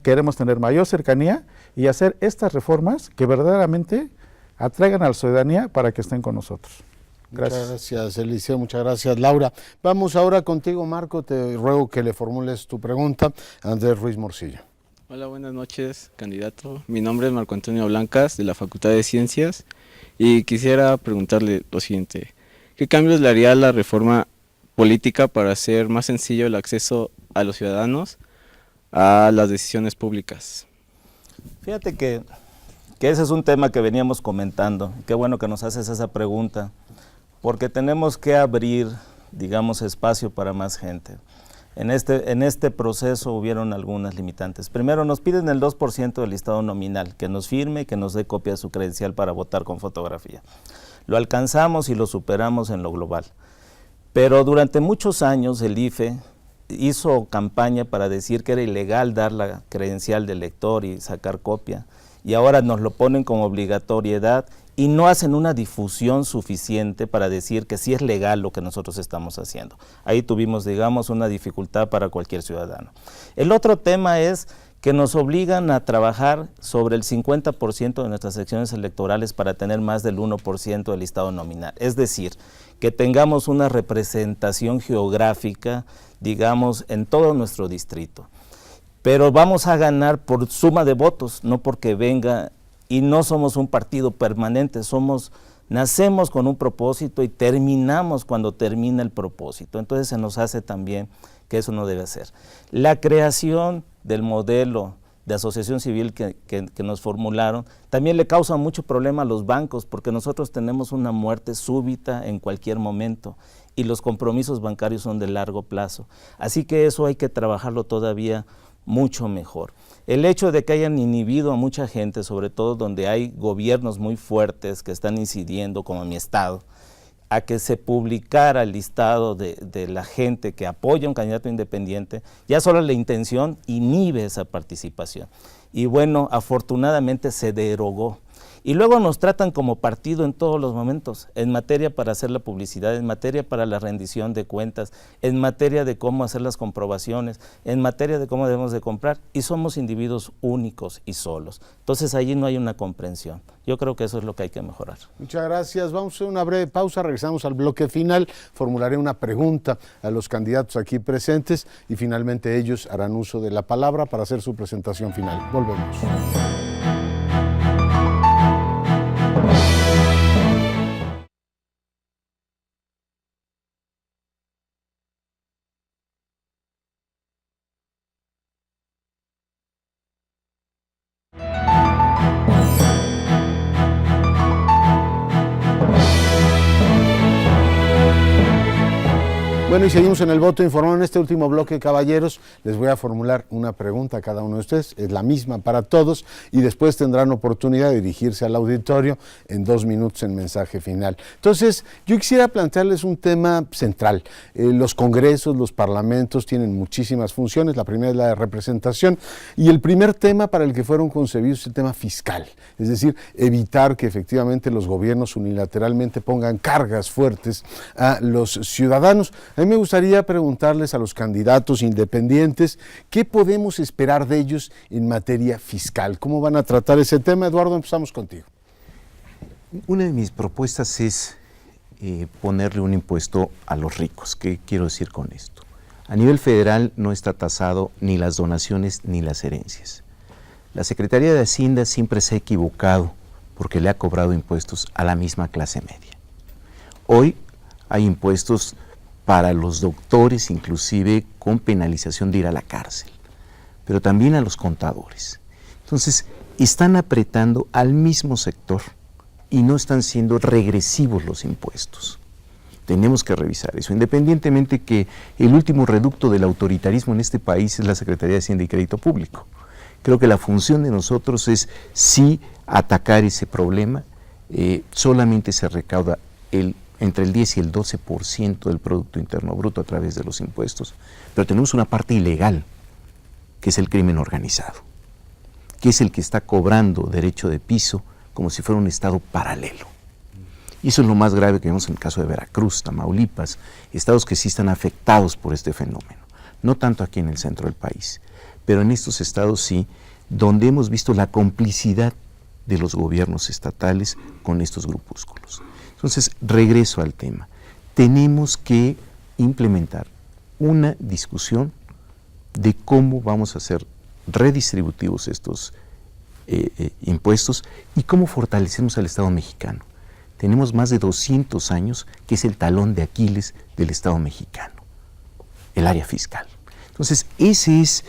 Queremos tener mayor cercanía y hacer estas reformas que verdaderamente atraigan a la ciudadanía para que estén con nosotros. Gracias. Muchas gracias, Eliseo. Muchas gracias, Laura. Vamos ahora contigo, Marco. Te ruego que le formules tu pregunta a Andrés Ruiz Morcillo. Hola, buenas noches, candidato. Mi nombre es Marco Antonio Blancas, de la Facultad de Ciencias, y quisiera preguntarle lo siguiente. ¿Qué cambios le haría la reforma política para hacer más sencillo el acceso a los ciudadanos a las decisiones públicas? Fíjate que ese es un tema que veníamos comentando. Qué bueno que nos haces esa pregunta, porque tenemos que abrir, digamos, espacio para más gente. En este proceso hubieron algunas limitantes. Primero, nos piden el 2% del listado nominal, que nos firme y que nos dé copia de su credencial para votar con fotografía. Lo alcanzamos y lo superamos en lo global. Pero durante muchos años el IFE hizo campaña para decir que era ilegal dar la credencial del elector y sacar copia, y ahora nos lo ponen como obligatoriedad y no hacen una difusión suficiente para decir que sí es legal lo que nosotros estamos haciendo. Ahí tuvimos, digamos, una dificultad para cualquier ciudadano. El otro tema es que nos obligan a trabajar sobre el 50% de nuestras secciones electorales para tener más del 1% del listado nominal. Es decir, que tengamos una representación geográfica, digamos, en todo nuestro distrito. Pero vamos a ganar por suma de votos, no porque venga, y no somos un partido permanente, nacemos con un propósito y terminamos cuando termina el propósito. Entonces se nos hace también que eso no debe ser. La creación del modelo de asociación civil que nos formularon también le causa mucho problema a los bancos, porque nosotros tenemos una muerte súbita en cualquier momento y los compromisos bancarios son de largo plazo. Así que eso hay que trabajarlo todavía mucho mejor. El hecho de que hayan inhibido a mucha gente, sobre todo donde hay gobiernos muy fuertes que están incidiendo, como en mi estado, a que se publicara el listado de la gente que apoya a un candidato independiente, ya solo la intención inhibe esa participación. Y bueno, afortunadamente se derogó. Y luego nos tratan como partido en todos los momentos, en materia para hacer la publicidad, en materia para la rendición de cuentas, en materia de cómo hacer las comprobaciones, en materia de cómo debemos de comprar, y somos individuos únicos y solos. Entonces allí no hay una comprensión. Yo creo que eso es lo que hay que mejorar. Muchas gracias. Vamos a hacer una breve pausa, regresamos al bloque final. Formularé una pregunta a los candidatos aquí presentes y finalmente ellos harán uso de la palabra para hacer su presentación final. Volvemos. Bueno, y seguimos en el voto informado. En este último bloque, caballeros, les voy a formular una pregunta a cada uno de ustedes, es la misma para todos, y después tendrán oportunidad de dirigirse al auditorio en 2 minutos en mensaje final. Entonces, yo quisiera plantearles un tema central. Los congresos, los parlamentos tienen muchísimas funciones, la primera es la de representación, y el primer tema para el que fueron concebidos es el tema fiscal, es decir, evitar que efectivamente los gobiernos unilateralmente pongan cargas fuertes a los ciudadanos. A mí me gustaría preguntarles a los candidatos independientes qué podemos esperar de ellos en materia fiscal. ¿Cómo van a tratar ese tema? Eduardo, empezamos contigo. Una de mis propuestas es ponerle un impuesto a los ricos. ¿Qué quiero decir con esto? A nivel federal no está tasado ni las donaciones ni las herencias. La Secretaría de Hacienda siempre se ha equivocado porque le ha cobrado impuestos a la misma clase media. Hoy hay impuestos para los doctores, inclusive con penalización de ir a la cárcel, pero también a los contadores. Entonces, están apretando al mismo sector y no están siendo regresivos los impuestos. Tenemos que revisar eso, independientemente que el último reducto del autoritarismo en este país es la Secretaría de Hacienda y Crédito Público. Creo que la función de nosotros es sí atacar ese problema. Solamente se recauda entre el 10 y el 12% del Producto Interno Bruto a través de los impuestos, pero tenemos una parte ilegal, que es el crimen organizado, que es el que está cobrando derecho de piso como si fuera un estado paralelo. Y eso es lo más grave que vemos en el caso de Veracruz, Tamaulipas, estados que sí están afectados por este fenómeno, no tanto aquí en el centro del país, pero en estos estados sí, donde hemos visto la complicidad de los gobiernos estatales con estos grupúsculos. Entonces, regreso al tema. Tenemos que implementar una discusión de cómo vamos a hacer redistributivos estos impuestos y cómo fortalecemos al Estado mexicano. Tenemos más de 200 años que es el talón de Aquiles del Estado mexicano, el área fiscal. Entonces, ese es,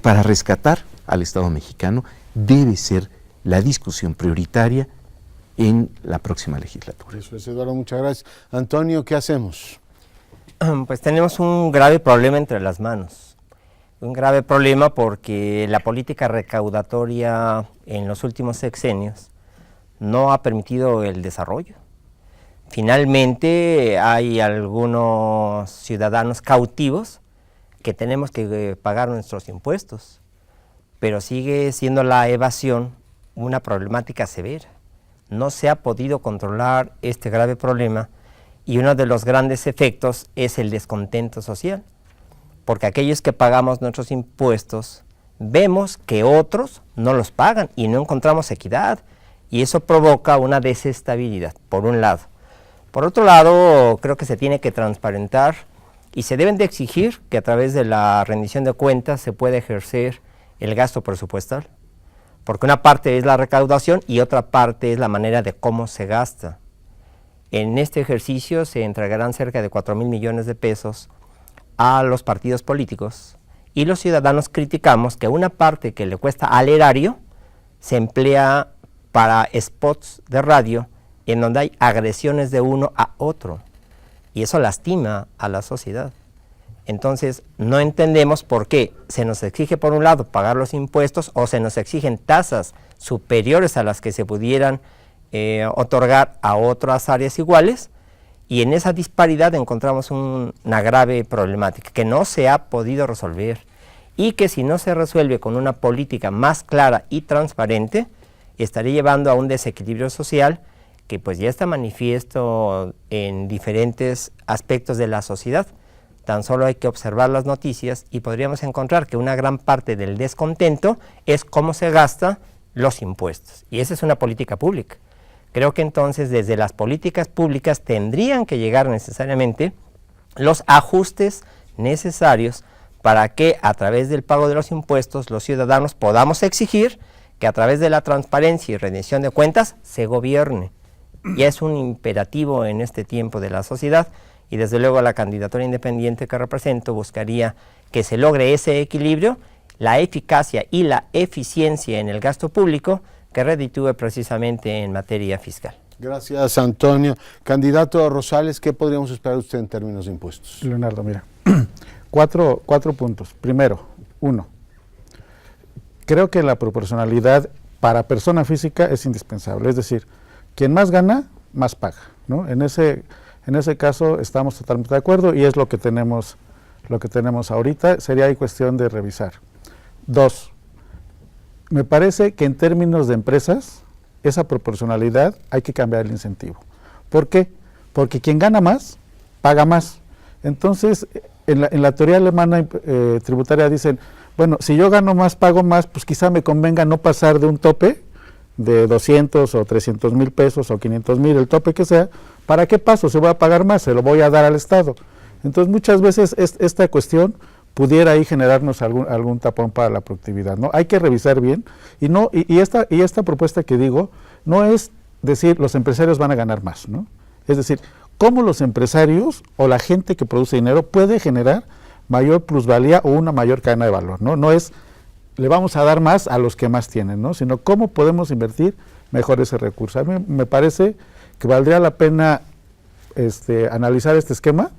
para rescatar al Estado mexicano, debe ser la discusión prioritaria en la próxima legislatura. Eso es, Eduardo, muchas gracias. Antonio, ¿qué hacemos? Pues tenemos un grave problema entre las manos. Un grave problema porque la política recaudatoria en los últimos sexenios no ha permitido el desarrollo. Finalmente hay algunos ciudadanos cautivos que tenemos que pagar nuestros impuestos, pero sigue siendo la evasión una problemática severa. No se ha podido controlar este grave problema y uno de los grandes efectos es el descontento social, porque aquellos que pagamos nuestros impuestos vemos que otros no los pagan y no encontramos equidad, y eso provoca una desestabilidad, por un lado. Por otro lado, creo que se tiene que transparentar y se deben de exigir que a través de la rendición de cuentas se pueda ejercer el gasto presupuestal, porque una parte es la recaudación y otra parte es la manera de cómo se gasta. En este ejercicio se entregarán cerca de 4,000 millones de pesos a los partidos políticos y los ciudadanos criticamos que una parte que le cuesta al erario se emplea para spots de radio en donde hay agresiones de uno a otro y eso lastima a la sociedad. Entonces, no entendemos por qué se nos exige por un lado pagar los impuestos o se nos exigen tasas superiores a las que se pudieran otorgar a otras áreas iguales, y en esa disparidad encontramos una grave problemática que no se ha podido resolver y que si no se resuelve con una política más clara y transparente, estaría llevando a un desequilibrio social que pues ya está manifiesto en diferentes aspectos de la sociedad. Tan solo hay que observar las noticias y podríamos encontrar que una gran parte del descontento es cómo se gastan los impuestos. Y esa es una política pública. Creo que entonces desde las políticas públicas tendrían que llegar necesariamente los ajustes necesarios para que a través del pago de los impuestos los ciudadanos podamos exigir que a través de la transparencia y rendición de cuentas se gobierne. Ya es un imperativo en este tiempo de la sociedad. Y desde luego la candidatura independiente que represento buscaría que se logre ese equilibrio, la eficacia y la eficiencia en el gasto público que reditúe precisamente en materia fiscal. Gracias, Antonio. Candidato Rosales, ¿qué podríamos esperar de usted en términos de impuestos? Leonardo, mira, cuatro puntos. Primero, uno, creo que la proporcionalidad para persona física es indispensable, es decir, quien más gana, más paga, ¿no? En ese caso estamos totalmente de acuerdo y es lo que tenemos ahorita, sería ahí cuestión de revisar. Dos, me parece que en términos de empresas, esa proporcionalidad hay que cambiar el incentivo. ¿Por qué? Porque quien gana más, paga más. Entonces, en la teoría alemana tributaria dicen, bueno, si yo gano más, pago más, pues quizá me convenga no pasar de un tope de 200 o 300 mil pesos o 500 mil, el tope que sea. ¿Para qué paso? Se voy a pagar más, se lo voy a dar al Estado. Entonces, muchas veces esta cuestión pudiera ahí generarnos algún tapón para la productividad, ¿no? Hay que revisar bien y esta propuesta que digo no es decir los empresarios van a ganar más, ¿no? Es decir, cómo los empresarios o la gente que produce dinero puede generar mayor plusvalía o una mayor cadena de valor, ¿no? No es le vamos a dar más a los que más tienen, ¿no? Sino cómo podemos invertir mejor ese recurso. A mí me parece que valdría la pena analizar este esquema,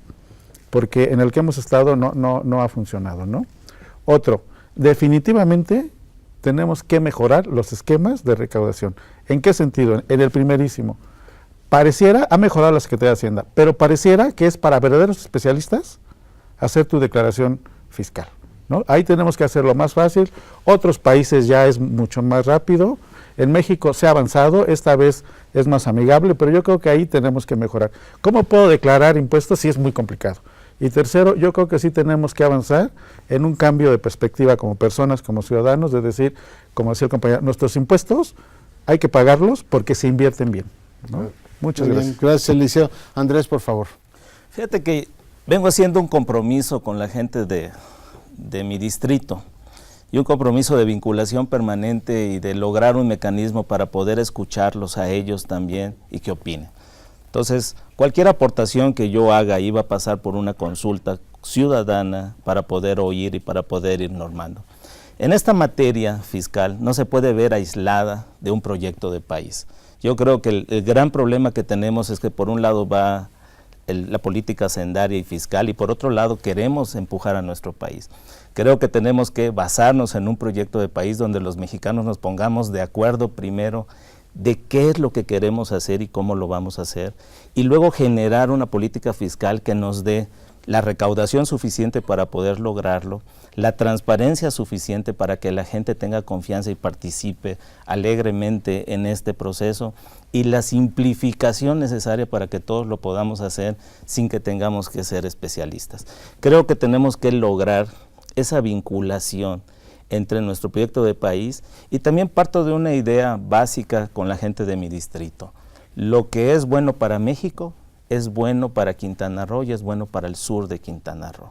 porque en el que hemos estado no ha funcionado, ¿no? Otro, definitivamente tenemos que mejorar los esquemas de recaudación. ¿En qué sentido? En el primerísimo. Ha mejorado la Secretaría de Hacienda, pero pareciera que es para verdaderos especialistas hacer tu declaración fiscal, ¿no? Ahí tenemos que hacerlo más fácil. Otros países ya es mucho más rápido. En México se ha avanzado, esta vez es más amigable, pero yo creo que ahí tenemos que mejorar. ¿Cómo puedo declarar impuestos? Sí, es muy complicado. Y tercero, yo creo que sí tenemos que avanzar en un cambio de perspectiva como personas, como ciudadanos, de decir, como decía el compañero, nuestros impuestos hay que pagarlos porque se invierten bien, ¿no? Muchas gracias. Gracias, Eliseo. Andrés, por favor. Fíjate que vengo haciendo un compromiso con la gente de mi distrito y un compromiso de vinculación permanente y de lograr un mecanismo para poder escucharlos a ellos también y que opinen. Entonces, cualquier aportación que yo haga iba a pasar por una consulta ciudadana para poder oír y para poder ir normando. En esta materia fiscal no se puede ver aislada de un proyecto de país. Yo creo que el gran problema que tenemos es que por un lado va la política hacendaria y fiscal y por otro lado queremos empujar a nuestro país. Creo que tenemos que basarnos en un proyecto de país donde los mexicanos nos pongamos de acuerdo primero de qué es lo que queremos hacer y cómo lo vamos a hacer, y luego generar una política fiscal que nos dé la recaudación suficiente para poder lograrlo, la transparencia suficiente para que la gente tenga confianza y participe alegremente en este proceso, y la simplificación necesaria para que todos lo podamos hacer sin que tengamos que ser especialistas. Creo que tenemos que lograr esa vinculación entre nuestro proyecto de país, y también parto de una idea básica con la gente de mi distrito. Lo que es bueno para México es bueno para Quintana Roo y es bueno para el sur de Quintana Roo.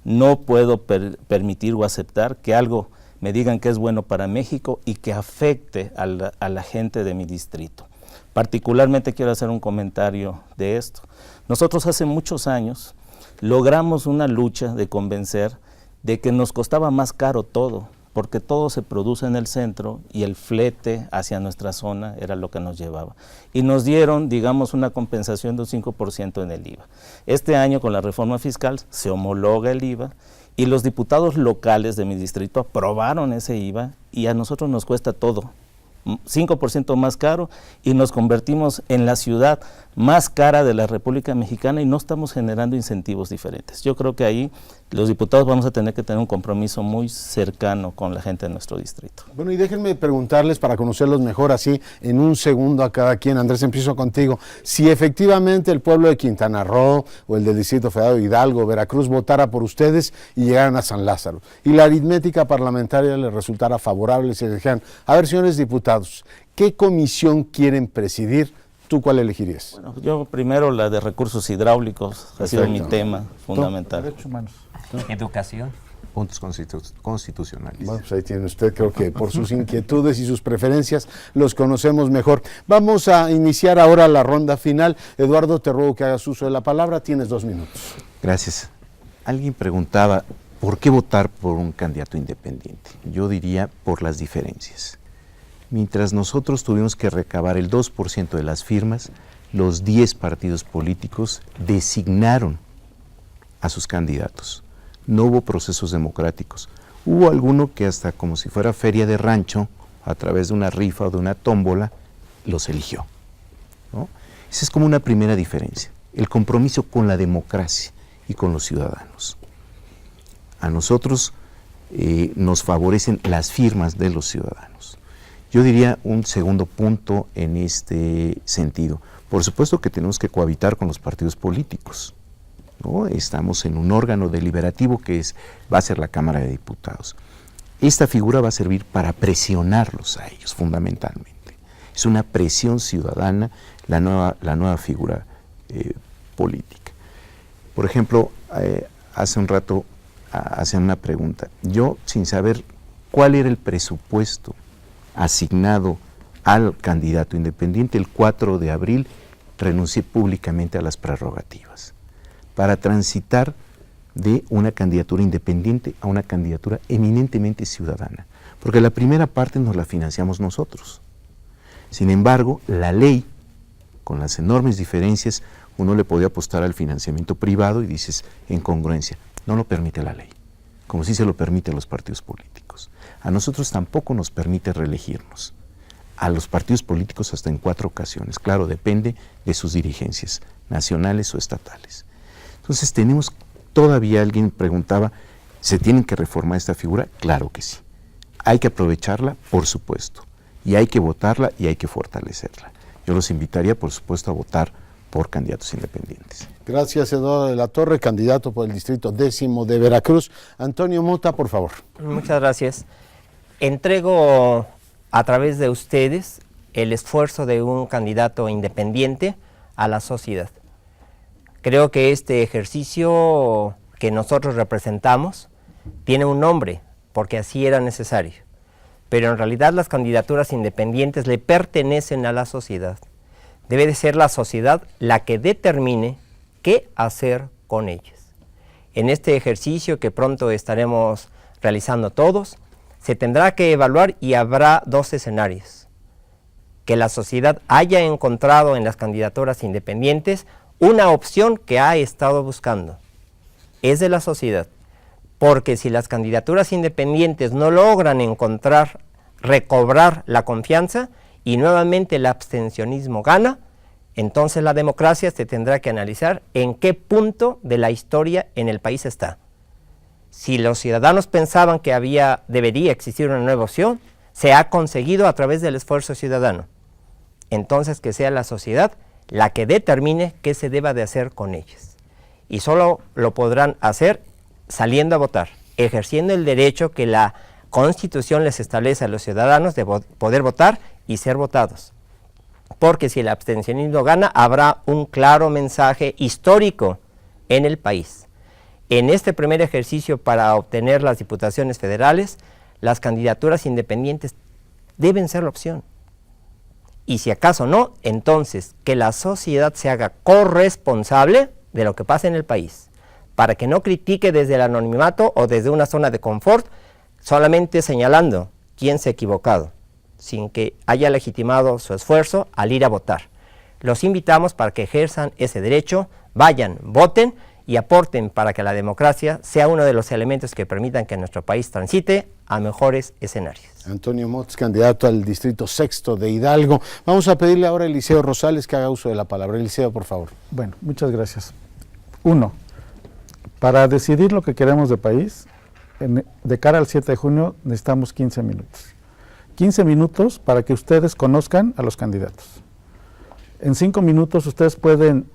No puedo permitir o aceptar que algo me digan que es bueno para México y que afecte a la gente de mi distrito. Particularmente quiero hacer un comentario de esto. Nosotros hace muchos años logramos una lucha de convencer de que nos costaba más caro todo, porque todo se produce en el centro y el flete hacia nuestra zona era lo que nos llevaba. Y nos dieron, digamos, una compensación de un 5% en el IVA. Este año con la reforma fiscal se homologa el IVA y los diputados locales de mi distrito aprobaron ese IVA y a nosotros nos cuesta todo 5% más caro y nos convertimos en la ciudad más cara de la República Mexicana y no estamos generando incentivos diferentes. Yo creo que ahí los diputados vamos a tener que tener un compromiso muy cercano con la gente de nuestro distrito. Bueno, y déjenme preguntarles para conocerlos mejor así en un segundo a cada quien. Andrés, empiezo contigo. Si efectivamente el pueblo de Quintana Roo o el del Distrito Federal de Hidalgo, Veracruz, votara por ustedes y llegaran a San Lázaro y la aritmética parlamentaria les resultara favorable y se dijeran, a ver, señores diputados, ¿qué comisión quieren presidir? ¿Tú cuál elegirías? Bueno, yo primero la de recursos hidráulicos, ha sido mi tema fundamental. Derechos humanos. Educación. Puntos constitucionales. Bueno, pues ahí tiene usted, creo que por sus inquietudes y sus preferencias los conocemos mejor. Vamos a iniciar ahora la ronda final. Eduardo, te ruego que hagas uso de la palabra, tienes 2 minutos. Gracias. Alguien preguntaba, ¿por qué votar por un candidato independiente? Yo diría por las diferencias. Mientras nosotros tuvimos que recabar el 2% de las firmas, los 10 partidos políticos designaron a sus candidatos. No hubo procesos democráticos. Hubo alguno que hasta como si fuera feria de rancho, a través de una rifa o de una tómbola, los eligió, ¿no? Esa es como una primera diferencia, el compromiso con la democracia y con los ciudadanos. A nosotros nos favorecen las firmas de los ciudadanos. Yo diría un segundo punto en este sentido. Por supuesto que tenemos que cohabitar con los partidos políticos, ¿no? Estamos en un órgano deliberativo que va a ser la Cámara de Diputados. Esta figura va a servir para presionarlos a ellos fundamentalmente. Es una presión ciudadana la nueva figura política. Por ejemplo, hace un rato hacían una pregunta. Yo, sin saber cuál era el presupuesto asignado al candidato independiente, el 4 de abril renuncié públicamente a las prerrogativas para transitar de una candidatura independiente a una candidatura eminentemente ciudadana, porque la primera parte nos la financiamos nosotros. Sin embargo, la ley, con las enormes diferencias, uno le podía apostar al financiamiento privado y dices, en congruencia, no lo permite la ley, como sí se lo permite a los partidos políticos. A nosotros tampoco nos permite reelegirnos. A los partidos políticos hasta en 4 ocasiones. Claro, depende de sus dirigencias, nacionales o estatales. Entonces todavía alguien preguntaba, ¿se tienen que reformar esta figura? Claro que sí. Hay que aprovecharla, por supuesto, y hay que votarla y hay que fortalecerla. Yo los invitaría, por supuesto, a votar por candidatos independientes. Gracias, Eduardo de la Torre, candidato por el Distrito 10 de Veracruz. Antonio Mota, por favor. Muchas gracias. Entrego a través de ustedes el esfuerzo de un candidato independiente a la sociedad. Creo que este ejercicio que nosotros representamos tiene un nombre, porque así era necesario. Pero en realidad las candidaturas independientes le pertenecen a la sociedad. Debe de ser la sociedad la que determine qué hacer con ellas. En este ejercicio que pronto estaremos realizando todos, se tendrá que evaluar y habrá 2 escenarios. Que la sociedad haya encontrado en las candidaturas independientes una opción que ha estado buscando. Es de la sociedad. Porque si las candidaturas independientes no logran recobrar la confianza y nuevamente el abstencionismo gana, entonces la democracia se tendrá que analizar en qué punto de la historia en el país está. Si los ciudadanos pensaban que debería existir una nueva opción, se ha conseguido a través del esfuerzo ciudadano. Entonces que sea la sociedad la que determine qué se deba de hacer con ellas. Y solo lo podrán hacer saliendo a votar, ejerciendo el derecho que la Constitución les establece a los ciudadanos de poder votar y ser votados. Porque si el abstencionismo gana, habrá un claro mensaje histórico en el país. En este primer ejercicio para obtener las diputaciones federales, las candidaturas independientes deben ser la opción. Y si acaso no, entonces que la sociedad se haga corresponsable de lo que pasa en el país, para que no critique desde el anonimato o desde una zona de confort, solamente señalando quién se ha equivocado, sin que haya legitimado su esfuerzo al ir a votar. Los invitamos para que ejerzan ese derecho, vayan, voten y aporten para que la democracia sea uno de los elementos que permitan que nuestro país transite a mejores escenarios. Antonio Mota, candidato al Distrito 6 de Hidalgo. Vamos a pedirle ahora a Eliseo Rosales que haga uso de la palabra. Eliseo, por favor. Bueno, muchas gracias. 1. Para decidir lo que queremos de país, de cara al 7 de junio necesitamos 15 minutos. 15 minutos para que ustedes conozcan a los candidatos. En 5 minutos ustedes pueden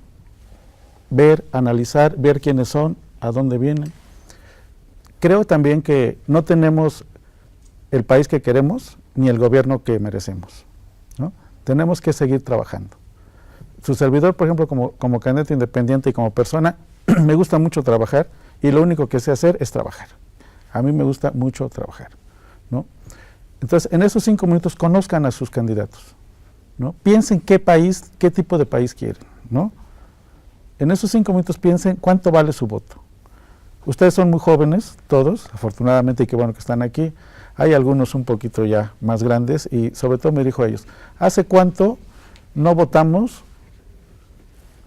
ver, analizar, ver quiénes son, a dónde vienen. Creo también que no tenemos el país que queremos ni el gobierno que merecemos, ¿no? Tenemos que seguir trabajando. Su servidor, por ejemplo, como candidato independiente y como persona, me gusta mucho trabajar y lo único que sé hacer es trabajar. A mí me gusta mucho trabajar, ¿no? Entonces, en esos 5 minutos conozcan a sus candidatos, ¿no? Piensen qué tipo de país quieren, ¿no? En esos 5 minutos piensen cuánto vale su voto. Ustedes son muy jóvenes, todos, afortunadamente, y qué bueno que están aquí. Hay algunos un poquito ya más grandes y sobre todo me dirijo a ellos. ¿Hace cuánto no votamos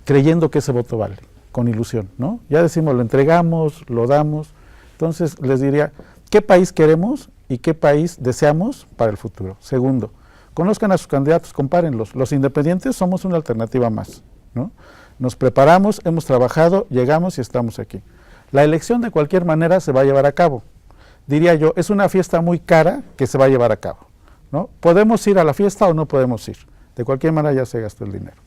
creyendo que ese voto vale? Con ilusión, ¿no? Ya decimos, lo entregamos, lo damos. Entonces les diría, ¿qué país queremos y qué país deseamos para el futuro? Segundo, conozcan a sus candidatos, compárenlos. Los independientes somos una alternativa más, ¿no? Nos preparamos, hemos trabajado, llegamos y estamos aquí. La elección de cualquier manera se va a llevar a cabo. Diría yo, es una fiesta muy cara que se va a llevar a cabo, ¿no? Podemos ir a la fiesta o no podemos ir. De cualquier manera ya se gastó el dinero,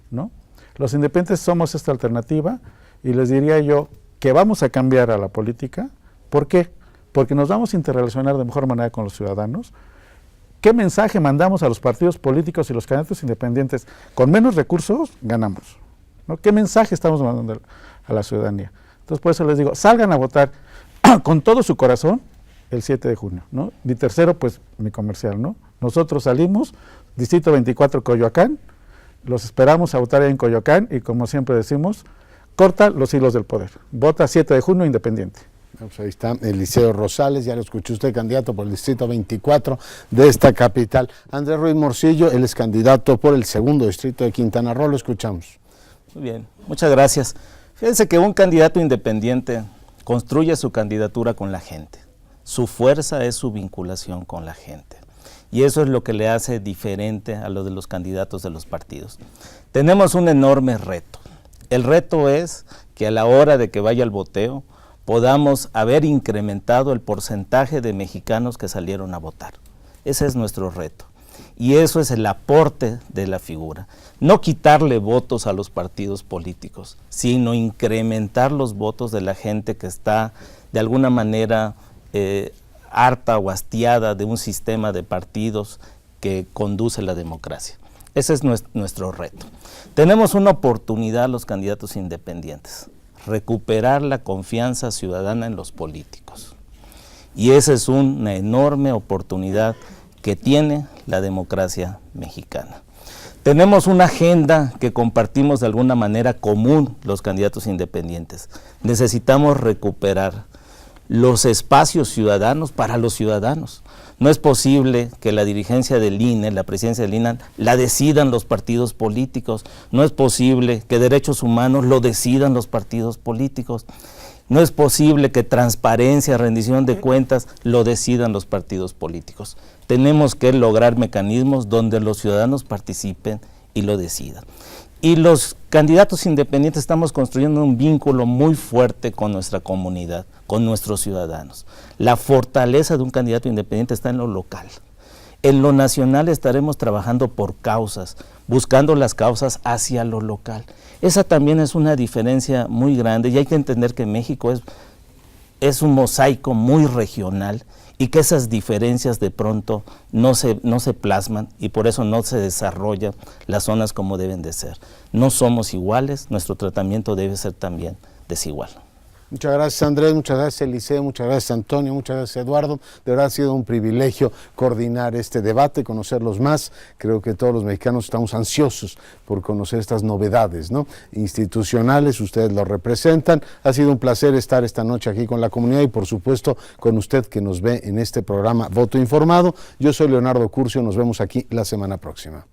¿no? Los independientes somos esta alternativa y les diría yo que vamos a cambiar a la política. ¿Por qué? Porque nos vamos a interrelacionar de mejor manera con los ciudadanos. ¿Qué mensaje mandamos a los partidos políticos y los candidatos independientes? Con menos recursos ganamos, ¿no? ¿Qué mensaje estamos mandando a la ciudadanía? Entonces por eso les digo, salgan a votar con todo su corazón el 7 de junio, ¿no? Y tercero, pues mi comercial, ¿no? Nosotros salimos, Distrito 24 Coyoacán, los esperamos a votar en Coyoacán y como siempre decimos, corta los hilos del poder. Vota 7 de junio independiente. Pues ahí está Eliseo Rosales, ya lo escuchó usted, candidato por el Distrito 24 de esta capital. Andrés Ruiz Morcillo, él es candidato por el segundo distrito de Quintana Roo, lo escuchamos. Muy bien, muchas gracias. Fíjense que un candidato independiente construye su candidatura con la gente. Su fuerza es su vinculación con la gente. Y eso es lo que le hace diferente a lo de los candidatos de los partidos. Tenemos un enorme reto. El reto es que a la hora de que vaya el voteo, podamos haber incrementado el porcentaje de mexicanos que salieron a votar. Ese es nuestro reto. Y eso es el aporte de la figura. No quitarle votos a los partidos políticos, sino incrementar los votos de la gente que está de alguna manera harta o hastiada de un sistema de partidos que conduce la democracia. Ese es nuestro reto. Tenemos una oportunidad los candidatos independientes, recuperar la confianza ciudadana en los políticos. Y esa es una enorme oportunidad que tiene la democracia mexicana. Tenemos una agenda que compartimos de alguna manera común los candidatos independientes. Necesitamos recuperar los espacios ciudadanos para los ciudadanos. No es posible que la dirigencia del INE, la presidencia del INE, la decidan los partidos políticos. No es posible que derechos humanos lo decidan los partidos políticos. No es posible que transparencia, rendición de cuentas lo decidan los partidos políticos. Tenemos que lograr mecanismos donde los ciudadanos participen y lo decidan. Y los candidatos independientes estamos construyendo un vínculo muy fuerte con nuestra comunidad, con nuestros ciudadanos. La fortaleza de un candidato independiente está en lo local. En lo nacional estaremos trabajando por causas, buscando las causas hacia lo local. Esa también es una diferencia muy grande y hay que entender que México es un mosaico muy regional y que esas diferencias de pronto no se plasman y por eso no se desarrollan las zonas como deben de ser. No somos iguales, nuestro tratamiento debe ser también desigual. Muchas gracias Andrés, muchas gracias Eliseo, muchas gracias Antonio, muchas gracias Eduardo. De verdad ha sido un privilegio coordinar este debate, conocerlos más. Creo que todos los mexicanos estamos ansiosos por conocer estas novedades, ¿no? Institucionales, ustedes lo representan. Ha sido un placer estar esta noche aquí con la comunidad y por supuesto con usted que nos ve en este programa Voto Informado. Yo soy Leonardo Curcio, nos vemos aquí la semana próxima.